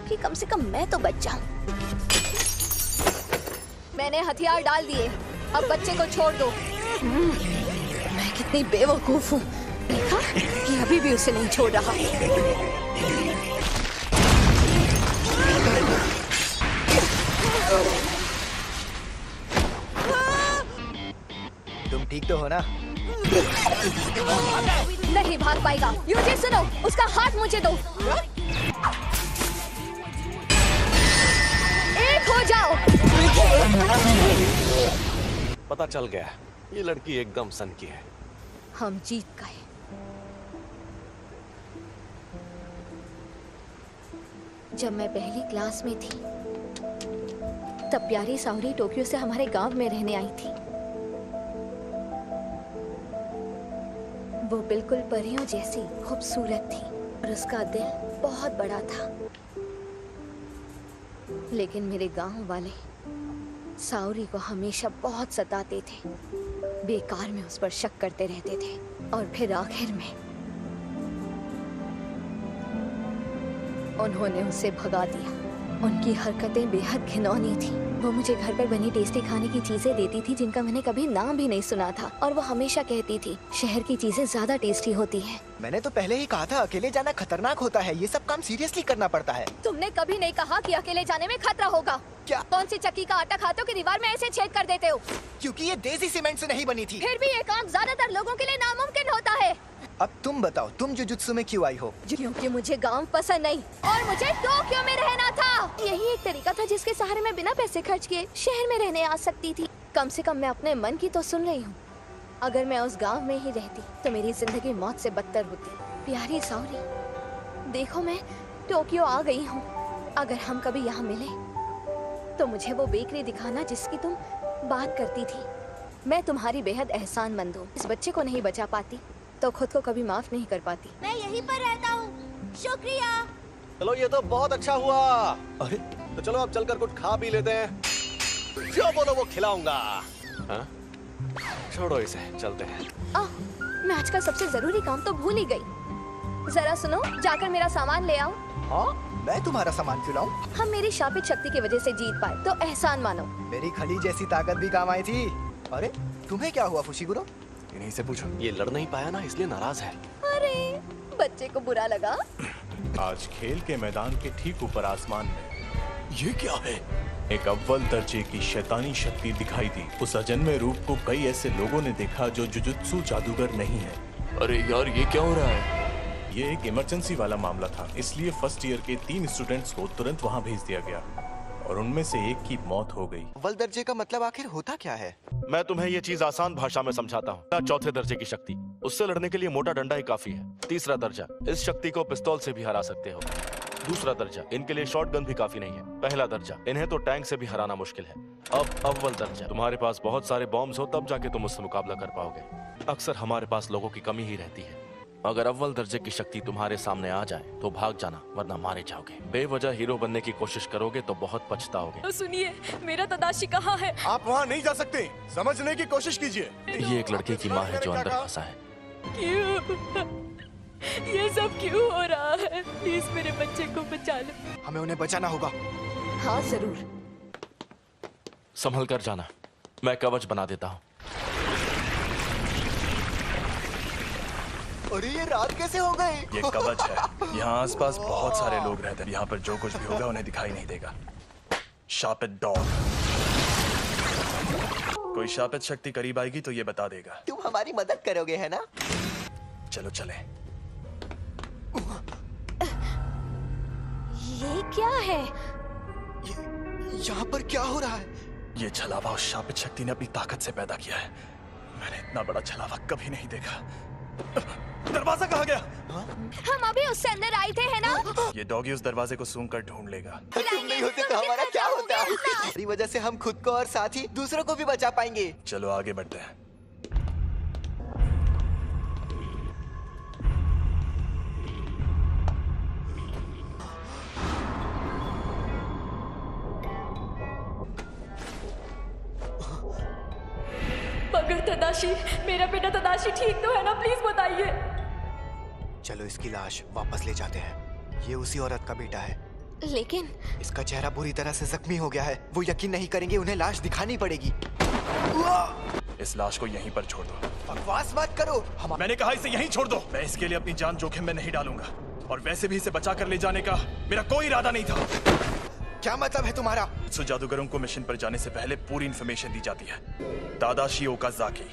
[SPEAKER 8] कि कम से कम मैं तो बच जाऊँ। मैंने हथियार डाल दिए, अब बच्चे को छोड़ दो। मैं कितनी बेवकूफ हूँ, देखा कि अभी भी उसे नहीं छोड़ रहा।
[SPEAKER 2] तुम ठीक तो हो ना?
[SPEAKER 8] नहीं भाग पाएगा। यूजी सुनो, उसका हाथ मुझे दो। एक हो जाओ।
[SPEAKER 1] पता चल गया, ये लड़की एकदम सन की है।
[SPEAKER 8] हम जीत गए। जब मैं पहली क्लास में थी तब प्यारी सावरी टोक्यो से हमारे गांव में रहने आई थी। वो बिल्कुल परियों जैसी खूबसूरत थी और उसका दिल बहुत बड़ा था। लेकिन मेरे गांव वाले सावरी को हमेशा बहुत सताते थे, बेकार में उस पर शक करते रहते थे और फिर आखिर में उन्होंने उसे भगा दिया। उनकी हरकतें बेहद घिनौनी थी। वो मुझे घर पर बनी टेस्टी खाने की चीजें देती थी जिनका मैंने कभी नाम भी नहीं सुना था, और वो हमेशा कहती थी शहर की चीजें ज्यादा टेस्टी होती हैं।
[SPEAKER 2] मैंने तो पहले ही कहा था अकेले जाना खतरनाक होता है, ये सब काम सीरियसली करना पड़ता है।
[SPEAKER 8] तुमने कभी नहीं कहा कि अकेले जाने में खतरा होगा।
[SPEAKER 2] क्या?
[SPEAKER 8] कौन सी चक्की का आटा खाते हो कि दीवार में ऐसे छेद कर देते हो?
[SPEAKER 2] क्योंकि ये देसी सीमेंट से नहीं बनी थी।
[SPEAKER 8] फिर भी ये काम ज्यादातर लोगों के लिए नामुमकिन होता है।
[SPEAKER 2] अब तुम बताओ, तुम जुजुत्सु में क्यों आई हो?
[SPEAKER 8] क्योंकि मुझे गांव पसंद नहीं और मुझे टोक्यो में रहना था। यही एक तरीका था जिसके सहारे मैं बिना पैसे खर्च किए शहर में रहने आ सकती थी। कम से कम मैं अपने मन की तो सुन रही हूँ। अगर मैं उस गांव में ही रहती तो मेरी जिंदगी मौत से बदतर होती। प्यारी सावरी, देखो मैं टोक्यो आ गई हूँ। अगर हम कभी यहाँ मिले तो मुझे वो बेकरी दिखाना जिसकी तुम बात करती थी। मैं तुम्हारी बेहद एहसानमंद हूँ। इस बच्चे को नहीं बचा पाती तो खुद को कभी माफ नहीं कर पाती।
[SPEAKER 13] मैं यहीं पर रहता हूँ, शुक्रिया।
[SPEAKER 1] चलो ये तो बहुत अच्छा हुआ। अरे तो चलो अब चलकर कुछ खा पी लेते हैं। जो बोलो वो खिलाऊंगा। हाँ? छोड़ो इसे, चलते हैं।
[SPEAKER 8] मैं आज का सबसे जरूरी काम तो भूल ही गई। जरा सुनो, जाकर मेरा सामान ले आओ।
[SPEAKER 2] हाँ? मैं तुम्हारा सामान क्यों लाऊं?
[SPEAKER 8] हम मेरी शापित शक्ति की वजह से जीत पाए तो एहसान मानो।
[SPEAKER 2] मेरी खली जैसी ताकत भी काम आई थी। अरे तुम्हें क्या हुआ फुशिगुरो?
[SPEAKER 12] इन्हीं से पूछो।
[SPEAKER 1] ये लड़ नहीं पाया ना, इसलिए नाराज है।
[SPEAKER 8] अरे बच्चे को बुरा लगा।
[SPEAKER 12] आज खेल के मैदान के ठीक ऊपर आसमान में ये क्या है? एक अव्वल दर्जे की शैतानी शक्ति दिखाई दी। उस अजन्मे रूप को कई ऐसे लोगों ने देखा जो जुजुत्सु जादूगर नहीं है।
[SPEAKER 10] अरे यार ये क्या हो रहा है?
[SPEAKER 12] ये एक इमरजेंसी वाला मामला था, इसलिए फर्स्ट ईयर के 3 स्टूडेंट्स को तुरंत वहाँ भेज दिया गया और उनमें से एक की मौत हो गई।
[SPEAKER 2] अव्वल दर्जे का मतलब आखिर होता क्या है?
[SPEAKER 11] मैं तुम्हें ये चीज आसान भाषा में समझाता हूँ। चौथे दर्जे की शक्ति, उससे लड़ने के लिए मोटा डंडा ही काफी है। तीसरा दर्जा, इस शक्ति को पिस्तौल से भी हरा सकते हो। दूसरा दर्जा, इनके लिए शॉटगन भी काफी नहीं है। पहला दर्जा, इन्हें तो टैंक से भी हराना मुश्किल है। अब अव्वल दर्जा, तुम्हारे पास बहुत सारे बॉम्ब्स हो तब जाके तुम उससे मुकाबला कर पाओगे। अक्सर हमारे पास लोगों की कमी ही रहती है। अगर अव्वल दर्जे की शक्ति तुम्हारे सामने आ जाए तो भाग जाना, वरना मारे जाओगे। बेवजह हीरो बनने की कोशिश करोगे तो बहुत पछताओगे।
[SPEAKER 3] सुनिए, मेरा तदाशी कहाँ है?
[SPEAKER 12] आप वहाँ नहीं जा सकते, समझने की कोशिश कीजिए।
[SPEAKER 11] ये एक लड़के की माँ है जो अंदर फंसा है।
[SPEAKER 3] क्यों? ये सब क्यों हो रहा है? प्लीज मेरे बच्चे को बचा लो।
[SPEAKER 2] हमें उन्हें बचाना होगा।
[SPEAKER 8] हाँ जरूर।
[SPEAKER 11] संभल कर जाना, मैं कवच बना देता हूँ।
[SPEAKER 2] अरे ये रात कैसे हो गई?
[SPEAKER 12] ये कवच है। यहाँ आसपास बहुत सारे लोग रहते हैं। यहाँ पर जो कुछ भी होगा उन्हें दिखाई नहीं देगा। शापित डॉग, कोई शापित शक्ति करीब आएगी तो ये बता देगा।
[SPEAKER 2] तुम हमारी मदद करोगे है ना?
[SPEAKER 12] चलो चले।
[SPEAKER 8] ये क्या है?
[SPEAKER 2] यहाँ पर क्या हो रहा है?
[SPEAKER 12] ये छलावा उस शापित शक्ति ने अपनी ताकत से पैदा किया है। मैंने इतना बड़ा छलावा कभी नहीं देखा। दरवाजा कहाँ गया?
[SPEAKER 8] हम अभी उससे अंदर आए थे है ना?
[SPEAKER 12] ये डॉगी उस दरवाजे को सूंघ कर ढूंढ लेगा।
[SPEAKER 2] तुम नहीं होते तो हमारा क्या होता? हमारी वजह से हम खुद को और साथ ही दूसरों को भी बचा पाएंगे।
[SPEAKER 12] चलो आगे बढ़ते हैं।
[SPEAKER 14] डॉक्टर तदाशी, मेरा बेटा तदाशी ठीक तो है ना? प्लीज बताइए।
[SPEAKER 2] चलो इसकी लाश वापस ले जाते हैं। ये उसी औरत का बेटा है।
[SPEAKER 8] लेकिन
[SPEAKER 2] इसका चेहरा बुरी तरह से जख्मी हो गया है। वो यकीन नहीं करेंगे, उन्हें लाश दिखानी पड़ेगी।
[SPEAKER 6] इस लाश को यहीं पर छोड़ दो।
[SPEAKER 2] बकवास मत करो।
[SPEAKER 6] मैंने कहा इसे यहीं छोड़ दो। मैं इसके लिए अपनी जान जोखिम में नहीं डालूंगा, और वैसे भी इसे बचा कर ले जाने का मेरा कोई इरादा नहीं था।
[SPEAKER 2] क्या मतलब है तुम्हारा?
[SPEAKER 6] सो जादूगरों को मिशन पर जाने से पहले पूरी इंफॉर्मेशन दी जाती है। तादाशी ओकाज़ाकी,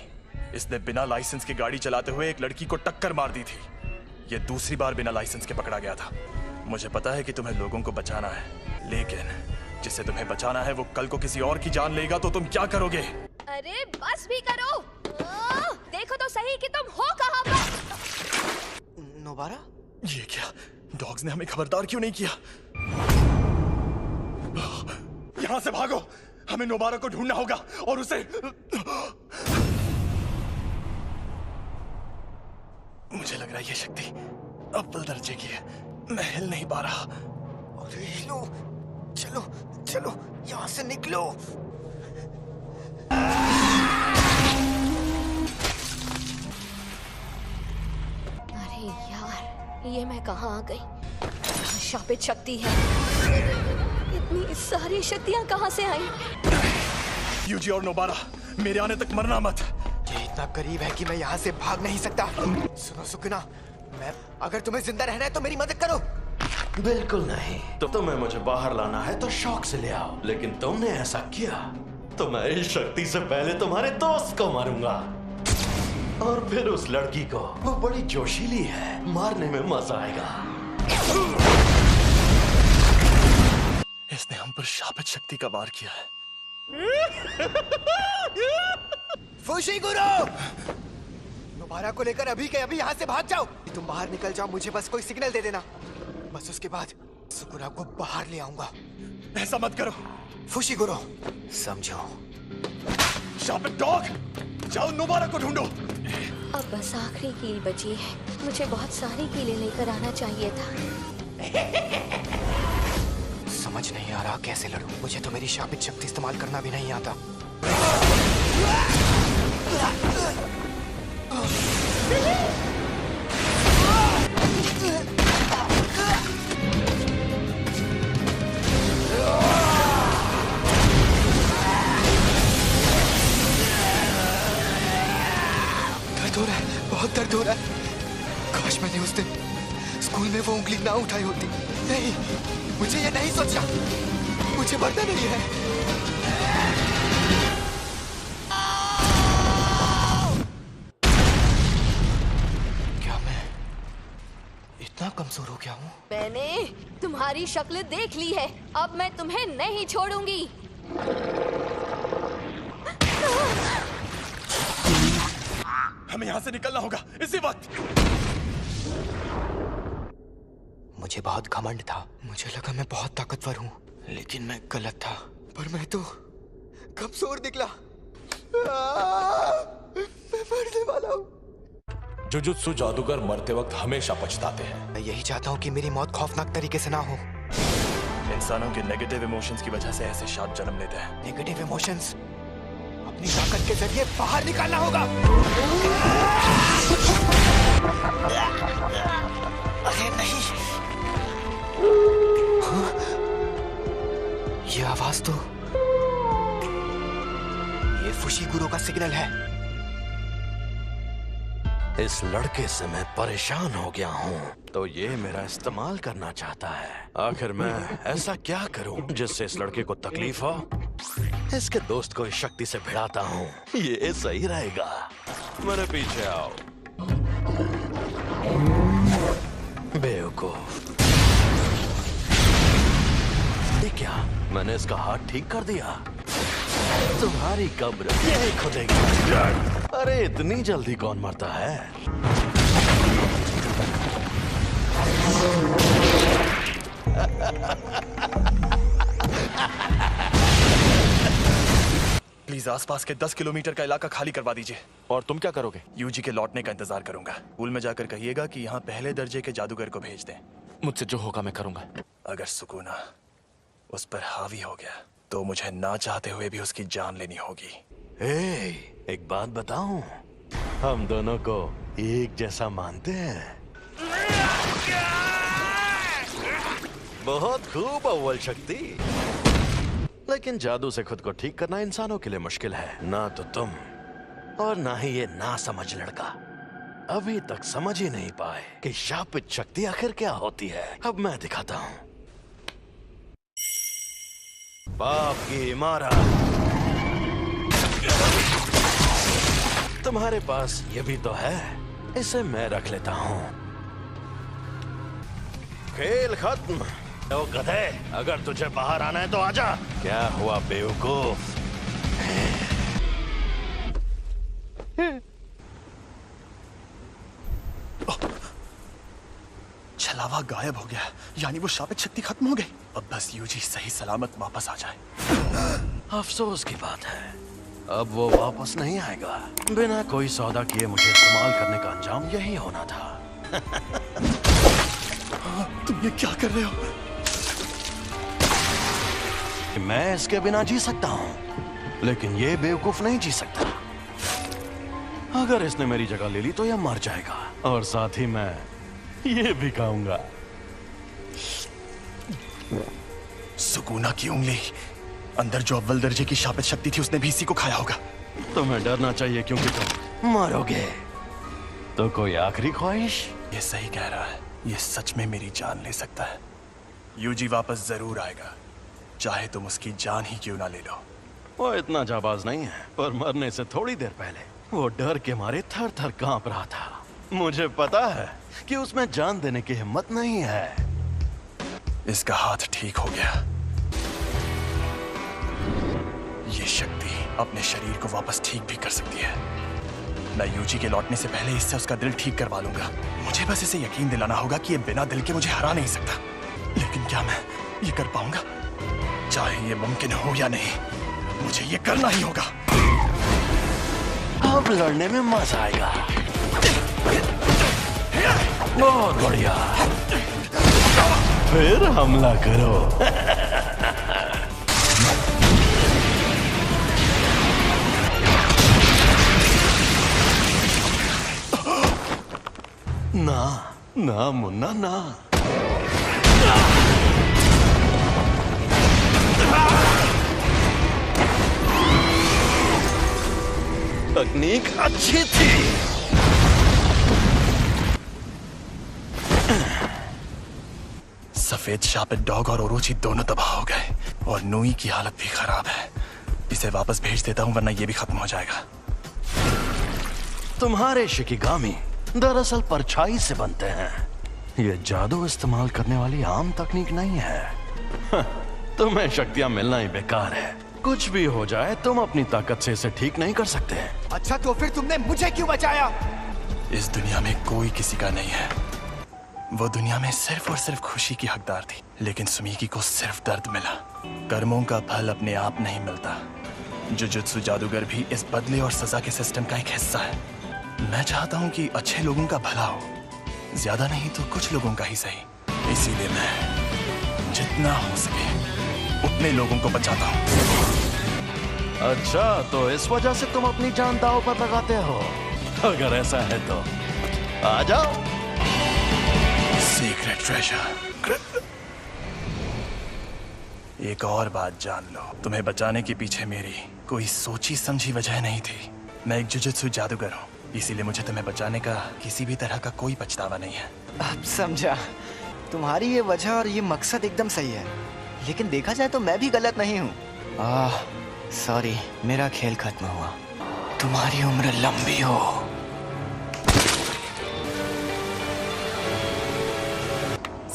[SPEAKER 6] इसने बिना लाइसेंस की गाड़ी चलाते हुए एक लड़की को टक्कर मार दी थी। ये दूसरी बार बिना लाइसेंस के पकड़ा गया था। मुझे पता है कि तुम्हें लोगों को बचाना है, लेकिन जिसे तुम्हें बचाना है वो कल को किसी और की जान लेगा तो तुम क्या करोगे?
[SPEAKER 8] अरे बस भी करो। देखो तो सही कि तुम हो कहाँ पर।
[SPEAKER 2] नोबारा?
[SPEAKER 6] ये क्या? डॉग्स ने हमें खबरदार क्यों नहीं किया? यहां से भागो। हमें नोबारा को ढूंढना होगा और उसे। मुझे लग रहा है ये शक्ति अव्वल दर्जे की है। मैं हिल नहीं पा रहा।
[SPEAKER 2] अरे हिलो। चलो चलो यहां से निकलो।
[SPEAKER 8] अरे यार, ये मैं कहाँ आ गई? शापित शक्ति है। इतनी सारी शक्तियाँ कहाँ से आई?
[SPEAKER 6] यूजी और नोबारा, मेरे आने तक मरना मत।
[SPEAKER 2] ये इतना करीब है कि मैं यहाँ से भाग नहीं सकता। सुनो सुकुना, अगर तुम्हें जिंदा रहना है तो मेरी मदद करो।
[SPEAKER 10] बिल्कुल नहीं। तो तुम्हें मुझे बाहर लाना है तो शौक से ले आओ, लेकिन तुमने ऐसा किया तो मैं इस शक्ति से पहले तुम्हारे दोस्त को मारूंगा, और फिर उस लड़की को। वो बड़ी जोशीली है, मारने में मजा आएगा।
[SPEAKER 6] इसने हम पर शापित शक्ति का वार किया है।
[SPEAKER 2] फुशिगुरो! नोबारा को लेकर अभी के अभी यहाँ से भाग जाओ। तुम बाहर निकल जाओ, मुझे बस कोई सिग्नल दे देना। बस उसके बाद सुकुना को बाहर ले आऊंगा।
[SPEAKER 6] ऐसा मत करो
[SPEAKER 2] फुशिगुरो, समझो।
[SPEAKER 6] शापित डॉग, जाओ नोबारा को ढूंढो।
[SPEAKER 8] अब बस आखिरी कील बची है। मुझे बहुत सारी कीलें लेकर आना चाहिए था।
[SPEAKER 2] समझ नहीं आ रहा कैसे लड़ूं। मुझे तो मेरी शापित शक्ति इस्तेमाल करना भी नहीं आता। दर्द हो रहा है, बहुत दर्द हो रहा है। काश मैंने उस दिन स्कूल में वो उंगली ना उठाई होती। नहीं, मुझे ये नहीं सोचना। मुझे मरना नहीं है। क्या मैं इतना कमजोर हो गया हूँ?
[SPEAKER 8] मैंने तुम्हारी शक्ल देख ली है। अब मैं तुम्हें नहीं छोड़ूंगी।
[SPEAKER 6] हमें यहाँ से निकलना होगा इसी वक्त।
[SPEAKER 2] मुझे बहुत घमंड था। मुझे लगा मैं बहुत ताकतवर हूँ, लेकिन मैं गलत था। पर मैं तो कमजोर निकला। मैं मरने वाला हूँ।
[SPEAKER 11] जुजुत्सु जादूगर मरते वक्त हमेशा पछताते हैं।
[SPEAKER 2] मैं यही चाहता हूँ कि मेरी मौत खौफनाक तरीके से ना हो।
[SPEAKER 6] इंसानों के नेगेटिव इमोशंस की वजह से ऐसे शाप जन्म लेते हैं।
[SPEAKER 2] नेगेटिव इमोशंस अपनी ताकत के जरिए बाहर निकालना होगा। अरे नहीं, हाँ? ये आवाज तो ये फुशिगुरो का सिग्नल है।
[SPEAKER 10] इस लड़के से मैं परेशान हो गया हूँ, तो ये मेरा इस्तेमाल करना चाहता है। आखिर मैं ऐसा क्या करूँ जिससे इस लड़के को तकलीफ हो? इसके दोस्त को इस शक्ति से भिड़ाता हूँ, ये सही रहेगा। मेरे पीछे आओ बेवकूफ। ये क्या, मैंने इसका हाथ ठीक कर दिया? तुम्हारी कब्र यही खुदेगी। अरे इतनी जल्दी कौन मरता है?
[SPEAKER 6] प्लीज आसपास के 10 किलोमीटर का इलाका खाली करवा दीजिए।
[SPEAKER 12] और तुम क्या करोगे?
[SPEAKER 6] यूजी के लौटने का इंतजार करूंगा। स्कूल में जाकर कहिएगा कि यहाँ पहले दर्जे के जादूगर को भेज दें।
[SPEAKER 12] मुझसे जो होगा मैं करूंगा।
[SPEAKER 6] अगर सुकूना उस पर हावी हो गया तो मुझे ना चाहते हुए भी उसकी जान लेनी होगी।
[SPEAKER 10] एक बात बताऊं, हम दोनों को एक जैसा मानते हैं। बहुत खूब अव्वल शक्ति, लेकिन जादू से खुद को ठीक करना इंसानों के लिए मुश्किल है। ना तो तुम और ना ही ये ना समझ लड़का अभी तक समझ ही नहीं पाए कि शापित शक्ति आखिर क्या होती है। अब मैं दिखाता हूं। पाप की इमारत। तुम्हारे पास ये भी तो है, इसे मैं रख लेता हूं। खेल खत्म। तो गधे, अगर तुझे बाहर आना है तो आजा। क्या हुआ बेवकूफ?
[SPEAKER 6] छलावा गायब हो गया, यानी वो शापित शक्ति खत्म हो गई। अब बस यूजी सही सलामत वापस आ जाए।
[SPEAKER 10] अफसोस की बात है, अब वो वापस नहीं आएगा। बिना कोई सौदा किए मुझे इस्तेमाल करने का अंजाम यही होना था।
[SPEAKER 6] तुम ये क्या कर रहे हो?
[SPEAKER 10] मैं इसके बिना जी सकता हूं, लेकिन ये बेवकूफ नहीं जी सकता। अगर इसने मेरी जगह ले ली तो यह मर जाएगा, और साथ ही मैं ये भी खाऊंगा।
[SPEAKER 6] सुकूना की उंगली, अंदर जो अव्वल दर्जे की शापित शक्ति थी उसने भी इसी को खाया होगा।
[SPEAKER 10] तुम्हें डरना चाहिए क्योंकि तुम मरोगे। तो कोई आखिरी ख्वाहिश?
[SPEAKER 6] ये सही कह रहा है, ये सच में मेरी जान ले सकता है। यूजी वापस जरूर आएगा, चाहे तुम उसकी जान ही क्यों ना ले लो।
[SPEAKER 10] वो इतना जाबाज नहीं है, पर मरने से थोड़ी देर पहले वो डर के मारे थर थर कांप रहा था। मुझे पता है कि उसमें जान देने की हिम्मत नहीं है।
[SPEAKER 6] इसका हाथ ठीक हो गया। ये शक्ति अपने शरीर को वापस ठीक भी कर सकती है। मैं यूजी के लौटने से पहले इससे उसका दिल ठीक करवा लूंगा। मुझे बस इसे यकीन दिलाना होगा कि ये बिना दिल के मुझे हरा नहीं सकता। लेकिन क्या मैं ये कर पाऊंगा? चाहे ये मुमकिन हो या नहीं, मुझे ये करना ही होगा।
[SPEAKER 10] अब लड़ने में मजा आएगा। बहुत बढ़िया, फिर हमला करो। ना ना मुन्ना ना। तकनीक अच्छी थी।
[SPEAKER 6] सफेद शापित डॉग और ओरोची दोनों तबाह हो गए, और नूई की हालत भी खराब है। इसे वापस भेज देता हूं, वरना ये भी खत्म हो जाएगा।
[SPEAKER 10] तुम्हारे शिकिगामी दरअसल परछाई से बनते हैं। ये जादू इस्तेमाल करने वाली आम तकनीक नहीं है। तुम्हें शक्तियां मिलना ही बेकार है। कुछ भी हो जाए, तुम अपनी ताकत से इसे ठीक नहीं कर सकते।
[SPEAKER 2] अच्छा, तो फिर तुमने मुझे क्यों बचाया?
[SPEAKER 6] इस दुनिया में कोई किसी का नहीं है। वो दुनिया में सिर्फ और सिर्फ खुशी की हकदार थी, लेकिन सुमीकी को सिर्फ दर्द मिला। कर्मों का फल अपने आप नहीं मिलता। जुजुत्सु जादूगर भी इस बदले और सजा के सिस्टम का एक हिस्सा है। मैं चाहता हूँ कि अच्छे लोगों का भला हो, ज्यादा नहीं तो कुछ लोगों का ही सही। इसीलिए मैं जितना हो सके उतने लोगों को बचाता हूँ।
[SPEAKER 10] अच्छा, तो इस वजह से तुम अपनी जान दांव पर लगाते हो? अगर ऐसा है तो आ जाओ।
[SPEAKER 6] Secret treasure. एक और बात जान लो, तुम्हें बचाने के पीछे मेरी कोई सोची समझी वजह नहीं थी। मैं एक जुजुत्सु जादूगर हूँ, इसीलिए मुझे तुम्हें बचाने का किसी भी तरह का कोई पछतावा नहीं है।
[SPEAKER 2] अब समझा। तुम्हारी ये वजह और ये मकसद एकदम सही है, लेकिन देखा जाए तो मैं भी गलत नहीं हूँ। सॉरी, मेरा खेल खत्म हुआ। तुम्हारी उम्र लंबी हो।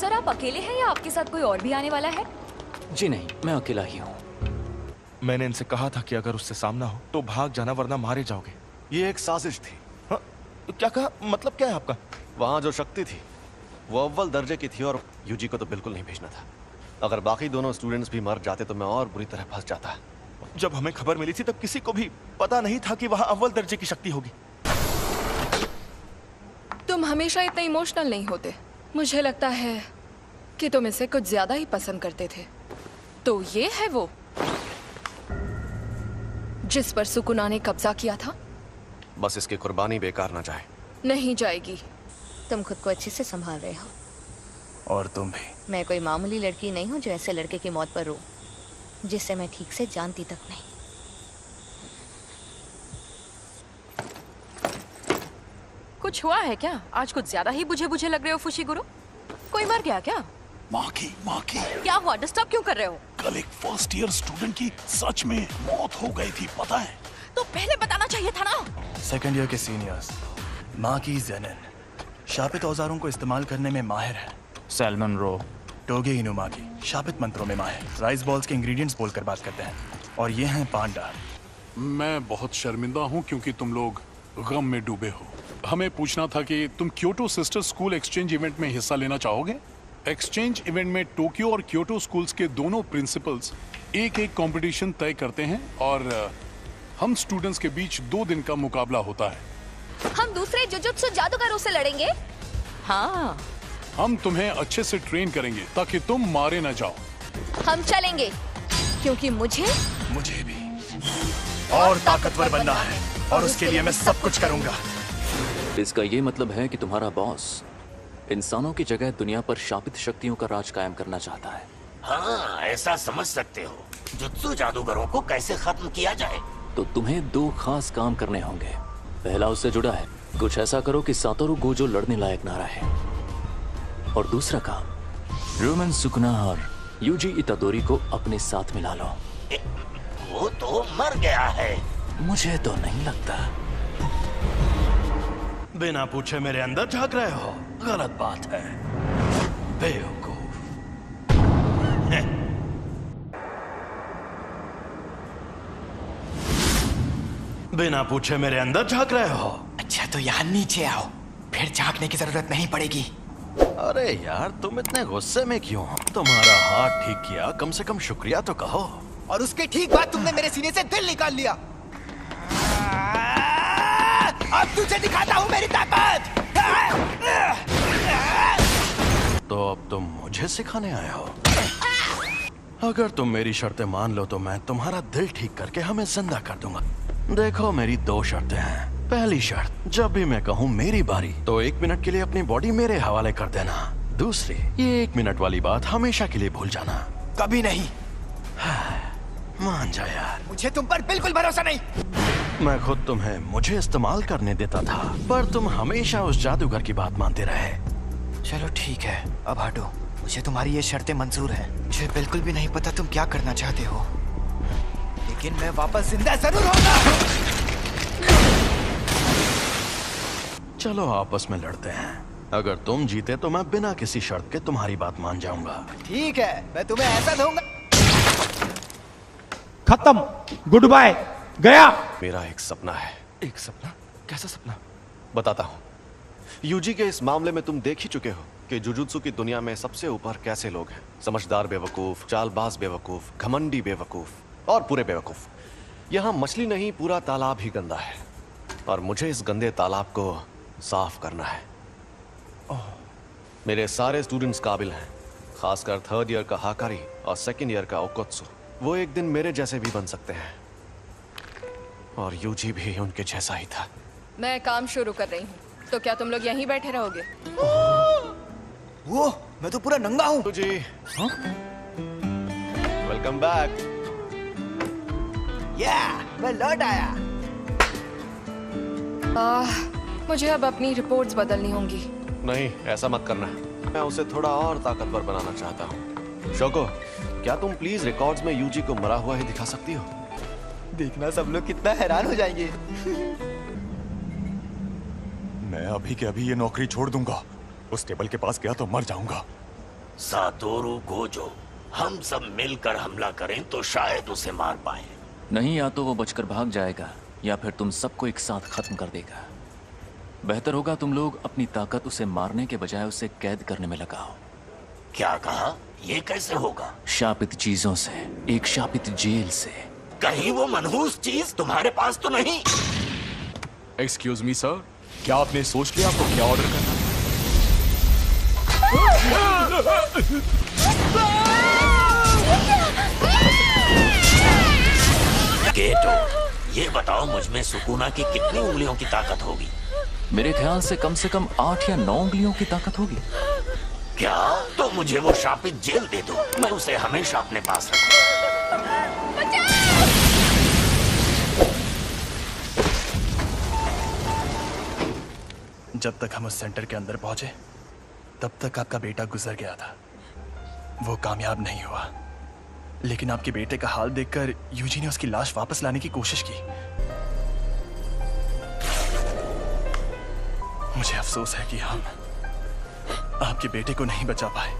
[SPEAKER 14] सर, आप अकेले हैं या आपके साथ कोई और भी आने वाला है?
[SPEAKER 9] जी नहीं, मैं अकेला ही हूँ।
[SPEAKER 15] मैंने इनसे कहा था कि अगर उससे सामना हो तो भाग जाना, वरना मारे जाओगे।
[SPEAKER 1] ये एक साजिश थी।
[SPEAKER 15] हाँ? क्या कहा? मतलब क्या है आपका?
[SPEAKER 1] वहां जो शक्ति थी वो अव्वल दर्जे की थी, और यूजी को तो बिल्कुल नहीं भेजना था। अगर बाकी दोनों स्टूडेंट्स भी मर जाते तो मैं और बुरी तरह फंस जाता।
[SPEAKER 15] जब हमें खबर मिली थी तब किसी को भी पता नहीं था कि वहां अव्वल दर्जे की शक्ति होगी।
[SPEAKER 16] तुम हमेशा इतने इमोशनल नहीं होते। मुझे लगता है कि तुम इसे कुछ ज्यादा ही पसंद करते थे। तो ये है वो जिस पर सुकुना ने कब्जा किया था?
[SPEAKER 1] बस इसकी कुर्बानी बेकार ना जाए।
[SPEAKER 16] नहीं जाएगी।
[SPEAKER 8] तुम खुद को अच्छे से संभाल रहे हो।
[SPEAKER 6] और तुम भी।
[SPEAKER 8] मैं कोई मामूली लड़की नहीं हूँ जो ऐसे लड़के की मौत पर रो, जिसे मैं ठीक से जानती तक नहीं।
[SPEAKER 14] कुछ हुआ है क्या? आज कुछ ज्यादा ही बुझे बुझे लग रहे हो फुशिगुरु। कोई मर गया क्या?
[SPEAKER 12] माँ की
[SPEAKER 14] क्या हुआ? डिस्टर्ब क्यों कर रहे हो?
[SPEAKER 12] कल एक फर्स्ट ईयर स्टूडेंट की सच में मौत हो गई थी, पता है?
[SPEAKER 14] तो पहले बताना चाहिए था ना।
[SPEAKER 6] सेकंड ईयर के सीनियर्स माँ की जेनिन शापित औजारों को इस्तेमाल करने में माहिर है। सैल्मन रो टोगे इनुमागी शापित मंत्रों में माहिर, राइस बॉल्स के इंग्रेडिएंट्स बोलकर बात करते हैं। और ये हैं पांडा।
[SPEAKER 12] मैं बहुत शर्मिंदा हूँ क्योंकि तुम लोग गम में डूबे हो। हमें पूछना था कि तुम Kyoto sister school exchange event में हिस्सा लेना चाहोगे? एक्सचेंज इवेंट में टोक्यो और क्योटो स्कूल्स के दोनों प्रिंसिपल्स एक एक कंपटीशन तय करते हैं और हम स्टूडेंट्स के बीच 2 दिन का मुकाबला होता है।
[SPEAKER 8] हम दूसरे जुजुत्सु जादूगरों से लड़ेंगे।
[SPEAKER 14] हाँ,
[SPEAKER 12] हम तुम्हें अच्छे से ट्रेन करेंगे ताकि तुम मारे न जाओ।
[SPEAKER 8] हम चलेंगे क्योंकि मुझे
[SPEAKER 6] भी और ताकतवर बनना है और उसके लिए मैं सब कुछ करूंगा।
[SPEAKER 9] इसका ये मतलब है कि तुम्हारा बॉस इंसानों की जगह दुनिया पर शापित शक्तियों का राज कायम करना चाहता है।
[SPEAKER 17] हाँ, ऐसा समझ सकते हो। जुत्सु जादूगरों को कैसे खत्म किया जाए?
[SPEAKER 9] तो तुम्हें 2 खास काम करने होंगे। पहला उससे जुड़ा है, कुछ ऐसा करो कि सातोरु गोजो लड़ने लायक ना रहे। और दूसरा काम, रोमन सुकुना और यूजी इतादोरी को अपने साथ मिला लो।
[SPEAKER 17] वो तो मर गया है।
[SPEAKER 9] मुझे तो नहीं लगता।
[SPEAKER 10] बिना पूछे मेरे अंदर झांक रहे हो, गलत बात है, बेवकूफ। बिना पूछे मेरे अंदर झांक रहे हो।
[SPEAKER 2] अच्छा तो यहाँ नीचे आओ, फिर झांकने की जरूरत नहीं पड़ेगी।
[SPEAKER 10] अरे यार, तुम इतने गुस्से में क्यों? तुम्हारा हाथ ठीक किया, कम से कम शुक्रिया तो कहो।
[SPEAKER 2] और उसके ठीक बाद तुमने मेरे सीने से दिल निकाल लिया। अब तुझे दिखाता हूँ मेरी ताकत।
[SPEAKER 10] तो अब तुम मुझे सिखाने आए हो? अगर तुम मेरी शर्तें मान लो तो मैं तुम्हारा दिल ठीक करके हमें जिंदा कर दूंगा। देखो, मेरी 2 शर्तें हैं। पहली शर्त, जब भी मैं कहूँ मेरी बारी तो 1 मिनट के लिए अपनी बॉडी मेरे हवाले कर देना। दूसरी, ये 1 मिनट वाली बात हमेशा के लिए भूल जाना।
[SPEAKER 2] कभी नहीं।
[SPEAKER 10] मान जा यार,
[SPEAKER 2] मुझे तुम पर बिल्कुल भरोसा नहीं।
[SPEAKER 10] मैं खुद तुम्हें मुझे इस्तेमाल करने देता था, पर तुम हमेशा उस जादूगर की बात मानते रहे।
[SPEAKER 2] चलो ठीक है, अब हटो। मुझे तुम्हारी ये शर्तें मंजूर हैं। मुझे बिल्कुल भी नहीं पता तुम क्या करना चाहते हो, लेकिन मैं वापस जिंदा जरूर होगा।
[SPEAKER 10] चलो आपस में लड़ते हैं। अगर तुम जीते तो मैं बिना किसी शर्त के तुम्हारी बात मान जाऊंगा।
[SPEAKER 2] ठीक है, मैं तुम्हें ऐसा दूंगा।
[SPEAKER 4] खत्म, गुड बाय, गया।
[SPEAKER 1] मेरा एक सपना है। एक सपना? कैसा सपना? बताता हूँ। यूजी के इस मामले में तुम देख ही चुके हो कि जुजुत्सु की दुनिया में सबसे ऊपर कैसे लोग हैं। समझदार बेवकूफ, चालबाज बेवकूफ, घमंडी बेवकूफ और पूरे बेवकूफ। यहाँ मछली नहीं, पूरा तालाब ही गंदा है और मुझे इस गंदे तालाब को साफ करना है। मेरे सारे स्टूडेंट्स काबिल हैं, खासकर 3rd ईयर का हाकारी और 2nd ईयर का ओकोत्सु। वो एक दिन मेरे जैसे भी बन सकते हैं और यूजी भी उनके जैसा ही था।
[SPEAKER 16] मैं काम शुरू कर रही हूँ, तो क्या तुम लोग यहीं बैठे रहोगे?
[SPEAKER 2] वो, मैं तो पूरा नंगा हूँ।
[SPEAKER 1] जी, वेलकम बैक।
[SPEAKER 2] मैं लौट आया।
[SPEAKER 16] मुझे अब अपनी रिपोर्ट्स बदलनी होंगी।
[SPEAKER 1] नहीं, ऐसा मत करना। मैं उसे थोड़ा और ताकतवर बनाना चाहता हूँ। शोको, क्या तुम प्लीज रिकॉर्ड्स में यूजी को मरा हुआ ही दिखा सकती हो?
[SPEAKER 2] देखना सब लोग कितना हैरान हो जाएंगे।
[SPEAKER 12] मैं अभी के अभी ये नौकरी छोड़ दूंगा। उस टेबल के पास गया तो मर जाऊंगा।
[SPEAKER 17] सातोरु गोजो, हम सब मिलकर हमला करें तो शायद उसे मार पाए।
[SPEAKER 9] नहीं, या तो वो बचकर भाग जाएगा या फिर तुम सबको एक साथ खत्म कर देगा। बेहतर होगा तुम लोग अपनी ताकत उसे मारने के बजाय उसे कैद करने में लगाओ।
[SPEAKER 17] क्या कहा? ये कैसे होगा?
[SPEAKER 9] शापित चीजों से, एक शापित जेल से।
[SPEAKER 17] कहीं वो मनहूस चीज तुम्हारे पास तो नहीं?
[SPEAKER 12] एक्सक्यूज मी सर, क्या आपने सोच लिया आपको क्या ऑर्डर करना?
[SPEAKER 17] गेटो, ये बताओ मुझ में सुकूना की कितनी उंगलियों की ताकत होगी?
[SPEAKER 18] मेरे ख्याल से कम 8 या 9 उंगलियों की ताकत होगी।
[SPEAKER 17] क्या? तो मुझे वो शापित जेल दे दो, मैं उसे हमेशा अपने पास रखूंगा।
[SPEAKER 6] जब तक हम उस सेंटर के अंदर पहुंचे तब तक आपका बेटा गुजर गया था। वो कामयाब नहीं हुआ, लेकिन आपके बेटे का हाल देखकर यूजी ने उसकी लाश वापस लाने की कोशिश की। मुझे अफसोस है कि हम आपके बेटे को नहीं बचा पाए।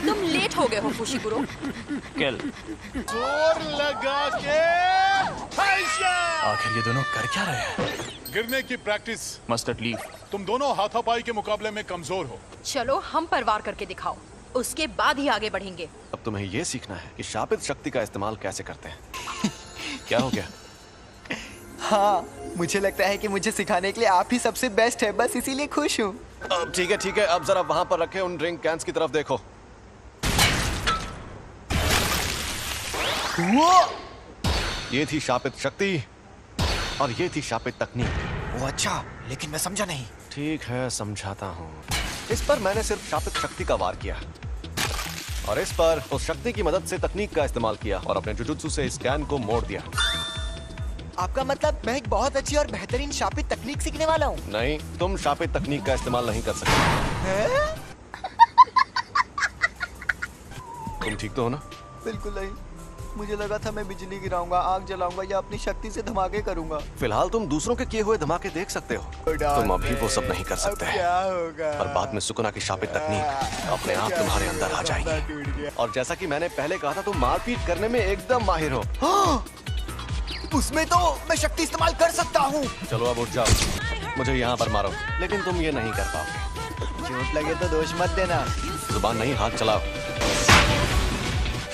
[SPEAKER 14] तुम लेट हो गए हो फुशिगुरो।
[SPEAKER 6] कल
[SPEAKER 12] जोर लगा के
[SPEAKER 6] आखिर ये दोनों कर क्या रहे हैं?
[SPEAKER 12] गिरने की प्रैक्टिस।
[SPEAKER 18] मस्टर्ड लीफ,
[SPEAKER 12] तुम दोनों हाथापाई के मुकाबले में कमजोर हो।
[SPEAKER 14] चलो हम पर वार करके दिखाओ, उसके बाद ही आगे बढ़ेंगे।
[SPEAKER 1] अब तुम्हें ये सीखना है कि शापित शक्ति का इस्तेमाल कैसे करते हैं। क्या हो गया?
[SPEAKER 2] हाँ, मुझे लगता है कि मुझे सिखाने के लिए आप ही सबसे बेस्ट है, बस इसीलिए खुश हूँ।
[SPEAKER 1] अब ठीक है, अब जरा वहां पर रखे उन ड्रिंक कैंस की तरफ देखो। ये थी शापित शक्ति और ये थी शापित तकनीक।
[SPEAKER 2] वो अच्छा, लेकिन मैं समझा नहीं।
[SPEAKER 1] ठीक है, समझाता हूँ। इस पर मैंने सिर्फ शापित शक्ति का वार किया और इस पर उस शक्ति की मदद से तकनीक का इस्तेमाल किया और अपने जुजुत्सु से इस कैन को मोड़ दिया।
[SPEAKER 2] आपका मतलब मैं एक बहुत अच्छी और बेहतरीन शापित तकनीक सीखने वाला हूँ?
[SPEAKER 1] नहीं, तुम शापित तकनीक का इस्तेमाल नहीं कर सकते। तुम ठीक तो हो ना?
[SPEAKER 2] बिल्कुल नहीं, मुझे लगा था मैं बिजली गिराऊंगा, आग जलाऊंगा या अपनी शक्ति से धमाके करूंगा।
[SPEAKER 1] फिलहाल तुम दूसरों के किए हुए धमाके देख सकते हो, तुम अभी वो सब नहीं कर सकते।
[SPEAKER 2] क्या होगा?
[SPEAKER 1] और बाद में सुकुना की शापित तकनीक अपने आप तुम्हारे अंदर आ जाएगी। और जैसा कि मैंने पहले कहा था, तुम मारपीट करने में एकदम माहिर हो।
[SPEAKER 2] उसमें तो मैं शक्ति इस्तेमाल कर सकता हूँ।
[SPEAKER 1] चलो अब उठ जाओ, मुझे यहाँ पर मारो, लेकिन तुम ये नहीं कर पाओगे।
[SPEAKER 2] चोट लगे तो दोष मत देना।
[SPEAKER 1] जुबान नहीं, हाथ चलाओ।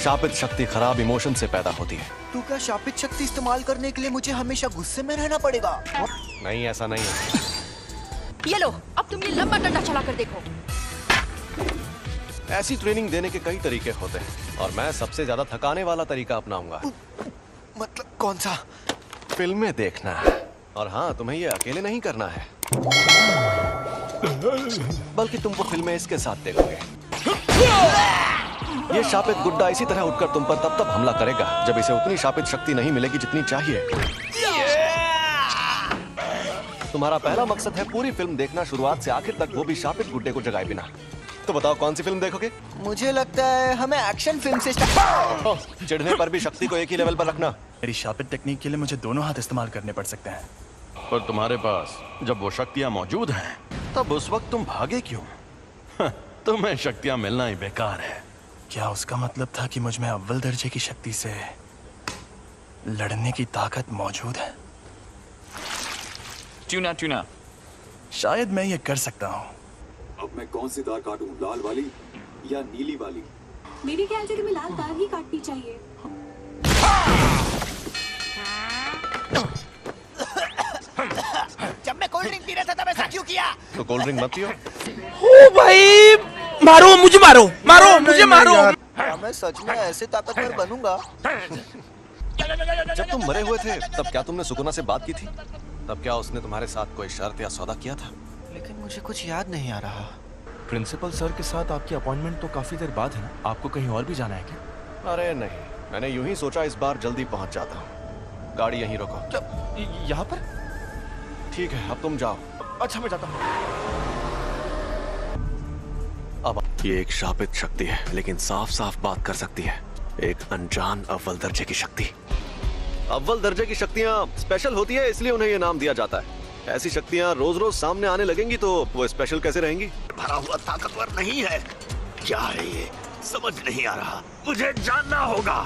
[SPEAKER 1] शापित शक्ति खराब इमोशन से पैदा होती है।
[SPEAKER 2] तो क्या शापित शक्ति इस्तेमाल करने के लिए मुझे हमेशा गुस्से में रहना पड़ेगा?
[SPEAKER 1] नहीं, ऐसा नहीं है।
[SPEAKER 14] ये लो, अब तुम ये लंबा डंडा चला कर देखो।
[SPEAKER 1] ऐसी ट्रेनिंग देने के कई तरीके होते हैं और मैं सबसे ज्यादा थकाने वाला तरीका अपनाऊंगा।
[SPEAKER 2] मतलब कौन सा?
[SPEAKER 1] फिल्में देखना। और हाँ, तुम्हें ये अकेले नहीं करना है, बल्कि तुम वो फिल्में इसके साथ देखोगे। ये शापित गुड्डा इसी तरह उठकर तुम पर तब हमला करेगा जब इसे उतनी शापित शक्ति नहीं मिलेगी जितनी चाहिए। तुम्हारा पहला मकसद है पूरी फिल्म देखना, शुरुआत से आखिर तक, वो भी शापित गुड्डे को जगाए बिना। तो बताओ कौन सी फिल्म देखोगे?
[SPEAKER 2] मुझे लगता है हमें एक्शन फिल्म से स्टार्ट।
[SPEAKER 1] चिढ़ने पर भी शक्ति को एक ही लेवल पर रखना।
[SPEAKER 6] मेरी शापित टेक्निक के लिए मुझे दोनों हाथ इस्तेमाल करने पड़ सकते हैं।
[SPEAKER 10] पर तुम्हारे पास जब वो शक्तियां मौजूद हैं, तब उस वक्त तुम भागे क्यों? तुम्हें शक्तियां मिलना ही बेकार है।
[SPEAKER 6] क्या उसका मतलब था कि मुझ में अव्वल दर्जे की शक्ति से लड़ने की ताकत मौजूद है?
[SPEAKER 18] ट्यूना।
[SPEAKER 6] शायद मैं ये कर सकता हूँ।
[SPEAKER 19] अब मैं कौन सी तार काटूं, लाल वाली या नीली वाली?
[SPEAKER 20] मेरे ख्याल से तुम्हें लाल तार ही काटनी चाहिए।
[SPEAKER 2] जब मैं कोल्ड ड्रिंक पी रहा था तब ऐसा क्यों किया?
[SPEAKER 1] तो कोल्ड ड्रिंक मत पियो।
[SPEAKER 4] ओ भाई, मारो मुझे, मारो मुझे, मारो।
[SPEAKER 2] क्या मैं सच में ऐसे ताकतवर बनूंगा?
[SPEAKER 1] जब तुम मरे हुए थे तब क्या तुमने सुकुना से बात की थी? तब क्या उसने तुम्हारे साथ कोई शर्त या सौदा किया था?
[SPEAKER 2] लेकिन मुझे कुछ याद नहीं आ रहा।
[SPEAKER 15] प्रिंसिपल सर के साथ आपकी अपॉइंटमेंट तो काफी देर बाद है ना? आपको कहीं और भी जाना है क्या?
[SPEAKER 1] अरे नहीं, मैंने यूं ही सोचा इस बार जल्दी पहुंच जाता हूँ। गाड़ी यहीं रोको।
[SPEAKER 15] यहाँ पर?
[SPEAKER 1] ठीक है, अब तुम जाओ।
[SPEAKER 15] अच्छा, मैं जाता हूँ।
[SPEAKER 1] अब ये एक शापित शक्ति है, लेकिन साफ साफ बात कर सकती है। एक अनजान अव्वल दर्जे की शक्ति। अव्वल दर्जे की शक्तियाँ स्पेशल होती है, इसलिए उन्हें ये नाम दिया जाता है। ऐसी शक्तियाँ रोज रोज सामने आने लगेंगी तो वो स्पेशल कैसे रहेंगी?
[SPEAKER 17] भरा हुआ ताकतवर नहीं है। क्या है ये? समझ नहीं आ रहा, मुझे जानना होगा।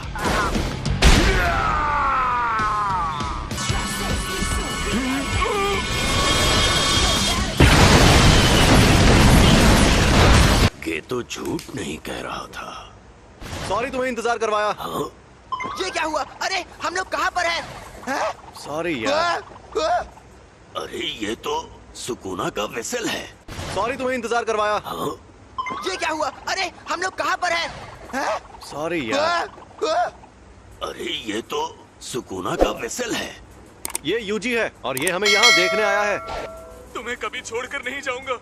[SPEAKER 17] ये तो झूठ नहीं कह रहा था।
[SPEAKER 1] सॉरी तुम्हें इंतजार करवाया।
[SPEAKER 2] ये क्या हुआ? अरे हम लोग कहाँ पर हैं?
[SPEAKER 1] सॉरी यार।
[SPEAKER 17] अरे ये तो सुकुना का वेसल है।
[SPEAKER 1] सॉरी तुम्हें इंतजार करवाया।
[SPEAKER 2] ये क्या हुआ? अरे हम लोग कहाँ पर हैं?
[SPEAKER 1] सॉरी यार।
[SPEAKER 17] अरे ये तो सुकूना का वेसल है।
[SPEAKER 1] ये यूजी है और ये हमें यहाँ देखने आया है।
[SPEAKER 6] तुम्हें कभी छोड़कर नहीं जाऊंगा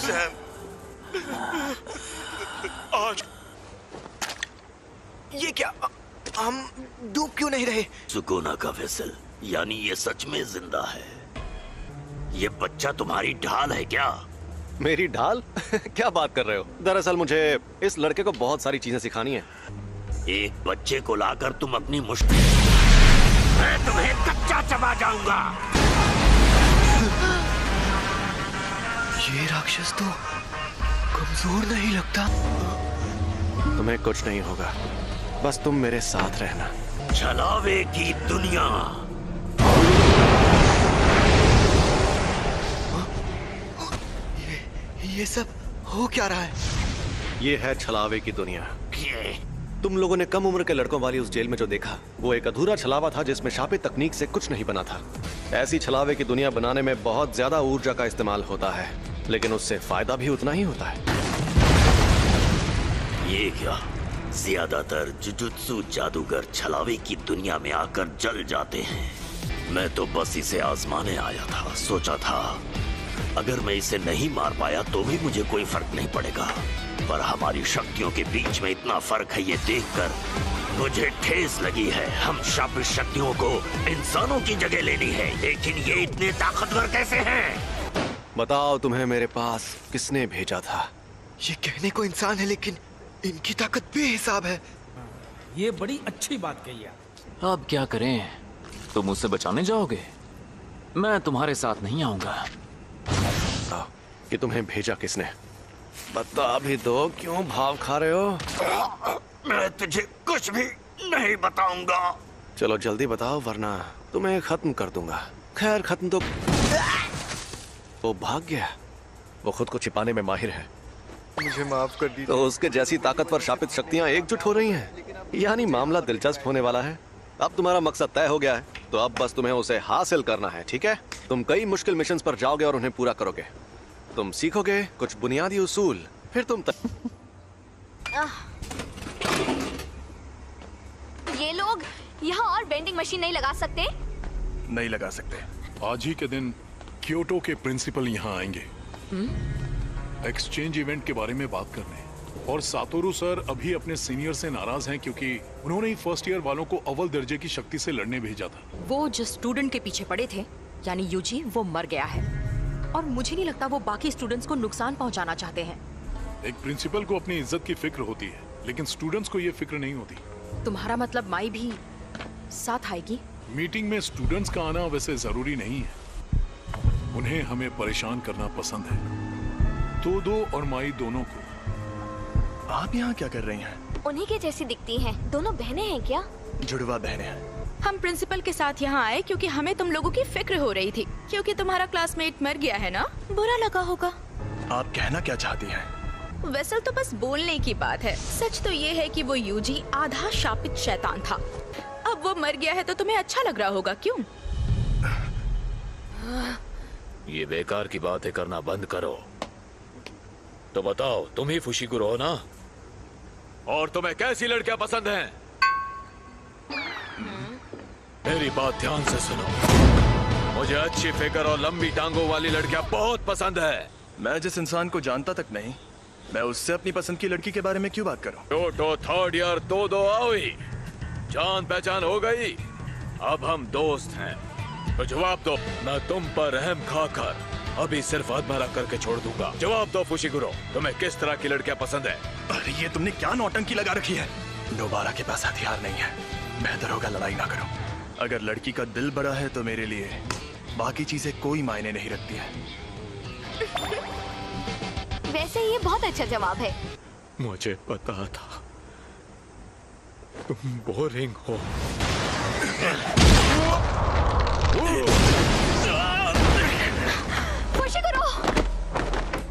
[SPEAKER 6] सैम। आज
[SPEAKER 2] ये क्या? हम डूब क्यों नहीं रहे?
[SPEAKER 17] सुकूना का वेसल, यानी ये सच में जिंदा है। ये बच्चा तुम्हारी ढाल है क्या?
[SPEAKER 1] मेरी ढाल? क्या बात कर रहे हो? दरअसल मुझे इस लड़के को बहुत सारी चीजें सिखानी है।
[SPEAKER 17] एक बच्चे को लाकर तुम अपनी मुश्किल, मैं तुम्हें कच्चा चबा जाऊंगा।
[SPEAKER 2] ये राक्षस तो कमजोर नहीं लगता।
[SPEAKER 1] तुम्हें कुछ नहीं होगा, बस तुम मेरे साथ रहना।
[SPEAKER 17] छलावे की दुनिया।
[SPEAKER 2] ये सब हो क्या रहा है?
[SPEAKER 1] ये है छलावे की दुनिया। तुम लोगों ने कम उम्र के लड़कों वाली उस जेल में जो देखा, वो एक अधूरा छलावा था जिसमें शापित तकनीक से कुछ नहीं बना था। ऐसी छलावे की दुनिया बनाने में बहुत ज्यादा ऊर्जा का इस्तेमाल होता है, लेकिन उससे फायदा भी उतना ही होता है।
[SPEAKER 17] ये क्या? ज्यादातर जुजुत्सु जादूगर छलावे की दुनिया में आकर जल जाते हैं। मैं तो बस इसे आजमाने आया था। सोचा था अगर मैं इसे नहीं मार पाया तो भी मुझे कोई फर्क नहीं पड़ेगा, पर हमारी शक्तियों के बीच में इतना फर्क है, ये देखकर मुझे ठेस लगी है। हम शापित शक्तियों को इंसानों की जगह लेनी है, लेकिन ये इतने ताकतवर कैसे हैं?
[SPEAKER 1] बताओ तुम्हें मेरे पास किसने भेजा था?
[SPEAKER 2] ये कहने को इंसान है, लेकिन इनकी ताकत बेहिसाब है।
[SPEAKER 4] ये बड़ी अच्छी बात कही है।
[SPEAKER 18] अब क्या करें? तुम मुझसे बचाने जाओगे? मैं तुम्हारे साथ नहीं आऊंगा।
[SPEAKER 1] कि तुम्हें भेजा किसने? बता भी दो, क्यों भाव खा रहे हो?
[SPEAKER 17] मैं तुझे कुछ भी नहीं बताऊंगा।
[SPEAKER 1] चलो जल्दी बताओ, वरना तुम्हें खत्म कर दूंगा। खैर खत्म तो वो भाग गया। वो खुद को छिपाने में माहिर है।
[SPEAKER 2] मुझे माफ कर दीजिए।
[SPEAKER 1] तो उसके जैसी ताकतवर शापित शक्तियां एकजुट हो रही हैं। यानी मामला दिलचस्प होने वाला है। अब तुम्हारा मकसद तय हो गया है, तो अब बस तुम्हें उसे हासिल करना है, ठीक है? तुम कई मुश्किल मिशंस पर जाओगे और उन्हें पूरा करोगे। तुम सीखोगे कुछ बुनियादी उसूल, फिर तुम
[SPEAKER 8] ये लोग यहाँ और बेंडिंग मशीन नहीं लगा सकते?
[SPEAKER 6] नहीं लगा सकते।
[SPEAKER 12] आज ही के दिन क्योटो के प्रिंसिपल यहाँ आएंगे एक्सचेंज इवेंट के बारे में बात करने। और सातोरू सर अभी अपने सीनियर से नाराज हैं क्योंकि उन्होंने ही फर्स्ट ईयर वालों को अव्वल दर्जे की शक्ति से लड़ने भेजा था।
[SPEAKER 14] वो जो स्टूडेंट के पीछे पड़े थे, यानी यूजी, वो मर गया है और मुझे नहीं लगता वो बाकी स्टूडेंट्स को नुकसान पहुंचाना चाहते हैं।
[SPEAKER 12] एक प्रिंसिपल को अपनी इज्जत की फिक्र होती है, लेकिन स्टूडेंट्स को ये फिक्र नहीं होती।
[SPEAKER 14] तुम्हारा मतलब माई भी साथ आएगी?
[SPEAKER 12] मीटिंग में स्टूडेंट्स का आना वैसे जरूरी नहीं है। उन्हें हमें परेशान करना पसंद है। तोदो और माई दोनों को।
[SPEAKER 6] आप यहाँ क्या कर रही हैं?
[SPEAKER 8] उन्हीं के जैसी दिखती हैं। दोनों बहनें हैं क्या?
[SPEAKER 6] जुड़वा बहनें हैं।
[SPEAKER 3] हम प्रिंसिपल के साथ यहाँ आए क्योंकि हमें तुम लोगों की फिक्र हो रही थी, क्योंकि तुम्हारा क्लासमेट मर गया है ना, बुरा लगा होगा।
[SPEAKER 6] आप कहना क्या चाहती हैं?
[SPEAKER 3] वेसल तो बस बोलने की बात है। सच तो ये है कि वो यूजी आधा शापित शैतान था। अब वो मर गया है तो तुम्हें अच्छा लग रहा होगा, क्यों?
[SPEAKER 17] ये बेकार की बातें करना बंद करो। तो बताओ, तुम ही फुशिगुरो हो ना? और तुम्हें कैसी लड़कियां पसंद हैं? मेरी बात ध्यान से सुनो। मुझे अच्छी फिगर और लंबी टांगों वाली लड़कियां बहुत पसंद है।
[SPEAKER 6] मैं जिस इंसान को जानता तक नहीं, मैं उससे अपनी पसंद की लड़की के बारे में क्यों बात करूं?
[SPEAKER 17] क्योटो थर्ड ईयर तोदो आओई, जान पहचान हो गई। अब हम दोस्त हैं, तो जवाब दो। मैं तुम पर रहम खाकर अभी सिर्फ अधमरा करके छोड़ दूंगा। जवाब दो फुशिगुरो, तुम्हें किस तरह की लड़कियां पसंद है?
[SPEAKER 6] अरे ये तुमने क्या नौटंकी लगा रखी है? दोबारा के पास हथियार नहीं है, बेहतर होगा लड़ाई ना करो। अगर लड़की का दिल बड़ा है तो मेरे लिए बाकी चीजें कोई मायने नहीं रखती है।
[SPEAKER 8] वैसे ये बहुत अच्छा जवाब है।
[SPEAKER 7] मुझे पता था तुम बोरिंग हो।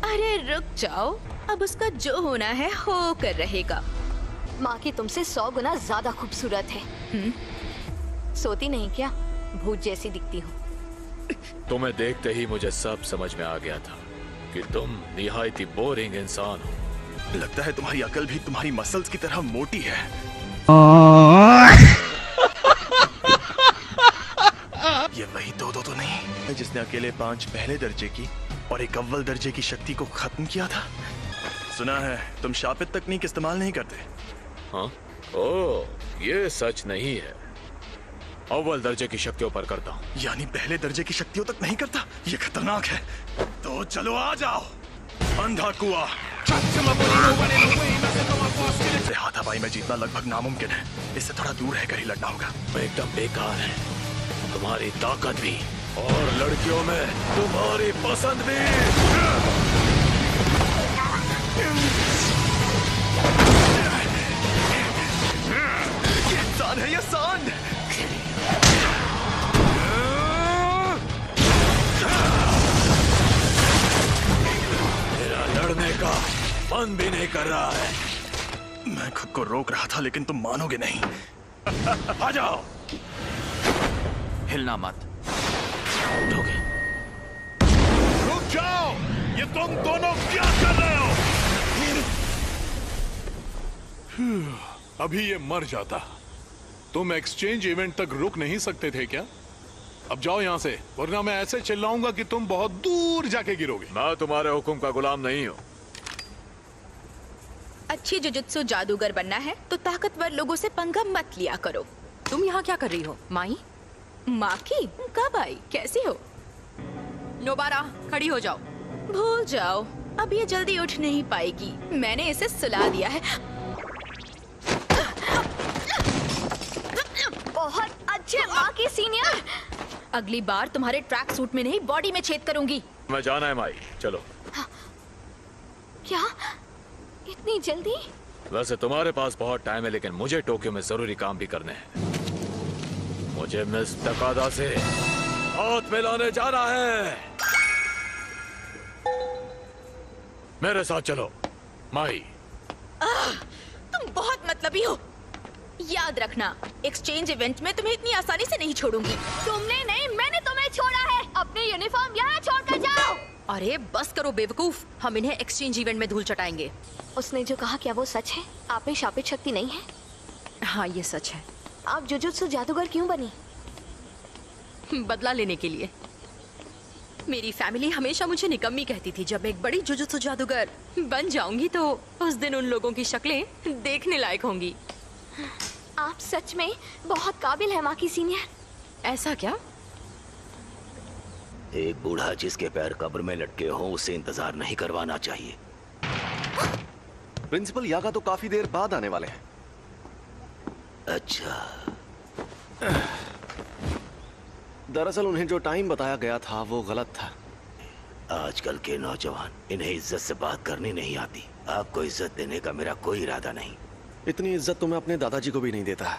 [SPEAKER 3] अरे रुक जाओ, अब उसका जो होना है हो कर रहेगा।
[SPEAKER 8] माँ की तुमसे 100 गुना ज्यादा खूबसूरत है। सोती नहीं क्या? भूत जैसी दिखती हो।
[SPEAKER 17] तुम्हें देखते ही मुझे सब समझ में आ गया था कि तुम निहायती बोरिंग इंसान हो।
[SPEAKER 6] लगता है तुम्हारी अकल भी तुम्हारी मसल्स की तरह मोटी है। ये वही दो तो नहीं जिसने अकेले 5 पहले दर्जे की और एक अव्वल दर्जे की शक्ति को खत्म किया था? सुना है तुम शापित तकनीक इस्तेमाल नहीं करते।
[SPEAKER 21] हाँ? ओह, ये सच नहीं है। अव्वल दर्जे की शक्तियों पर करता हूँ।
[SPEAKER 6] यानी पहले दर्जे की शक्तियों तक नहीं करता? ये खतरनाक है। तो चलो आ जाओ। अंधा कुआं। इससे हाथापाई में जीतना लगभग नामुमकिन है। इससे थोड़ा दूर रहकर ही लड़ना होगा।
[SPEAKER 21] एकदम बेकार है। तुम्हारी ताकत भी और लड़कियों में तुम्हारी पसंद भी।
[SPEAKER 6] ये इंसान है, ये सांड।
[SPEAKER 21] मेरा लड़ने का मन भी नहीं कर रहा है।
[SPEAKER 6] मैं खुद को रोक रहा था लेकिन तुम मानोगे नहीं। आ जाओ।
[SPEAKER 18] हिलना मत।
[SPEAKER 7] रुक जाओ। ये तुम दोनों क्या कर रहे हो?
[SPEAKER 22] अभी ये मर जाता। तुम एक्सचेंज इवेंट तक रुक नहीं सकते थे क्या? अब जाओ यहाँ से, वरना मैं ऐसे चिल्लाऊंगा कि तुम बहुत दूर जाके गिरोगे।
[SPEAKER 21] मैं तुम्हारे हुक्म का गुलाम नहीं हूँ।
[SPEAKER 3] अच्छी जुजुत्सु जादूगर बनना है तो ताकतवर लोगों से पंगा मत लिया करो।
[SPEAKER 14] तुम यहाँ क्या कर रही हो माई?
[SPEAKER 3] माँ की? कब आई? कैसी हो?
[SPEAKER 14] नोबारा, खड़ी हो जाओ।
[SPEAKER 3] भूल जाओ, अब ये जल्दी उठ नहीं पाएगी। मैंने इसे सुला दिया है।
[SPEAKER 8] बहुत अच्छे माँ की सीनियर।
[SPEAKER 3] अगली बार तुम्हारे ट्रैक सूट में नहीं, बॉडी में छेद करूंगी।
[SPEAKER 21] मैं जाना है माई, चलो।
[SPEAKER 8] क्या? इतनी जल्दी?
[SPEAKER 21] वैसे तुम्हारे पास बहुत टाइम है, लेकिन मुझे टोक्यो में जरूरी काम भी करने हैं। मुझे मिस तकादा से हाथ मिलाने जाना है। मेरे साथ चलो माई।
[SPEAKER 3] तुम बहुत मतलबी हो। याद रखना, एक्सचेंज इवेंट में तुम्हें इतनी आसानी से नहीं छोड़ूंगी।
[SPEAKER 8] तुमने नहीं, मैंने तुम्हें छोड़ा है। अपने यूनिफॉर्म यहाँ छोड़कर जाओ।
[SPEAKER 14] अरे बस करो बेवकूफ, हम इन्हें एक्सचेंज इवेंट में धूल चटाएंगे।
[SPEAKER 8] उसने जो कहा क्या वो सच है? आप में शापित शक्ति नहीं है?
[SPEAKER 14] हाँ ये सच है।
[SPEAKER 8] आप जुजुत्सु जादूगर क्यों बनी?
[SPEAKER 14] बदला लेने के लिए। मेरी फैमिली हमेशा मुझे निकम्मी कहती थी। जब एक बड़ी जुजुत्सु जादूगर बन जाऊंगी तो उस दिन उन लोगों की शक्लें देखने लायक होंगी।
[SPEAKER 8] आप सच में बहुत काबिल है माँ की सीनियर।
[SPEAKER 14] ऐसा क्या?
[SPEAKER 17] एक बूढ़ा जिसके पैर कब्र में लटके हों उसे इंतजार नहीं करवाना चाहिए।
[SPEAKER 1] प्रिंसिपल यागा तो काफी देर बाद आने वाले हैं।
[SPEAKER 17] अच्छा।
[SPEAKER 1] दरअसल उन्हें जो टाइम बताया गया था वो गलत था।
[SPEAKER 17] आजकल के नौजवान, इन्हें इज्जत से बात करनी नहीं आती। आपको इज्जत देने का मेरा कोई इरादा नहीं।
[SPEAKER 1] इतनी इज्जत तो मैं अपने दादाजी को भी नहीं देता।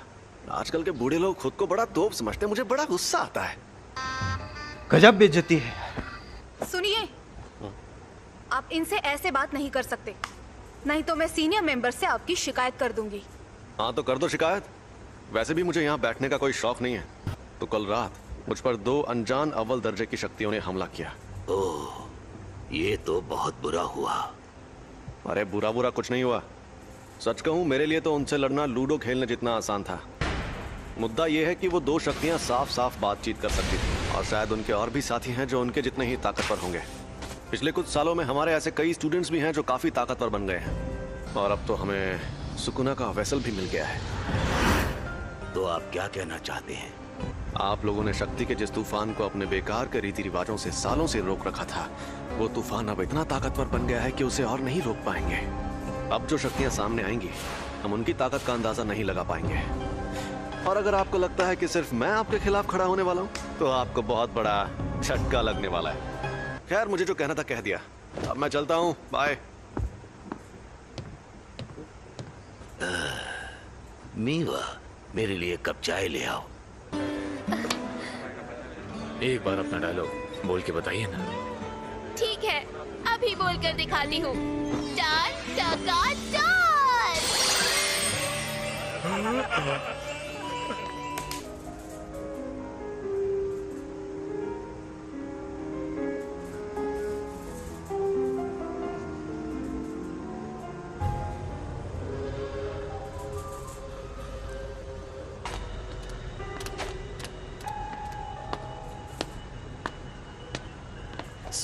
[SPEAKER 1] आजकल के बूढ़े लोग खुद को बड़ा तोप समझते हैं। मुझे बड़ा गुस्सा आता है।
[SPEAKER 23] गजब बेइज्जती है।
[SPEAKER 24] सुनिए, आप इनसे ऐसे बात नहीं कर सकते, नहीं तो मैं सीनियर मेंबर से आपकी शिकायत कर दूंगी।
[SPEAKER 1] हाँ तो कर दो शिकायत। वैसे भी मुझे यहाँ बैठने का कोई शौक नहीं है। तो कल रात मुझ पर 2 अनजान अव्वल दर्जे की शक्तियों ने हमला किया।
[SPEAKER 17] ओह, ये तो बहुत बुरा हुआ।
[SPEAKER 1] अरे बुरा बुरा कुछ नहीं हुआ। सच कहूँ मेरे लिए तो उनसे लड़ना लूडो खेलने जितना आसान था। मुद्दा यह है कि वो 2 शक्तियाँ साफ साफ बातचीत कर सकती थी और शायद उनके और भी साथी हैं जो उनके जितने ही ताकतवर होंगे। पिछले कुछ सालों में हमारे ऐसे कई स्टूडेंट्स भी हैं जो काफी ताकतवर बन गए हैं और अब तो हमें सुकुना का वेसल भी मिल गया है।
[SPEAKER 17] तो आप क्या कहना चाहते हैं?
[SPEAKER 1] आप लोगों ने शक्ति के जिस तूफान को अपने बेकार के रीति रिवाजों से सालों से रोक रखा था, वो तूफान अब इतना ताकतवर बन गया है कि उसे और नहीं रोक पाएंगे। अब जो शक्तियां सामने आएंगी हम उनकी ताकत का अंदाजा नहीं लगा पाएंगे। और अगर आपको लगता है कि सिर्फ मैं आपके खिलाफ खड़ा होने वाला हूँ तो आपको बहुत बड़ा झटका लगने वाला है। खैर मुझे जो कहना था कह दिया। अब मैं चलता हूँ, बाय।
[SPEAKER 17] मीवा, मेरे लिए कप चाय ले आओ।
[SPEAKER 21] एक बार अपना डायलॉग बोल के बताइए ना।
[SPEAKER 8] ठीक है, अभी बोलकर दिखाती हूँ। डाल टका डाल।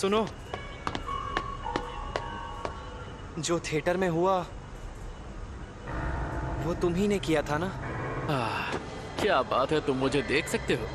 [SPEAKER 23] सुनो, जो थिएटर में हुआ वो तुम ही ने किया था ना?
[SPEAKER 9] क्या बात है, तुम मुझे देख सकते हो?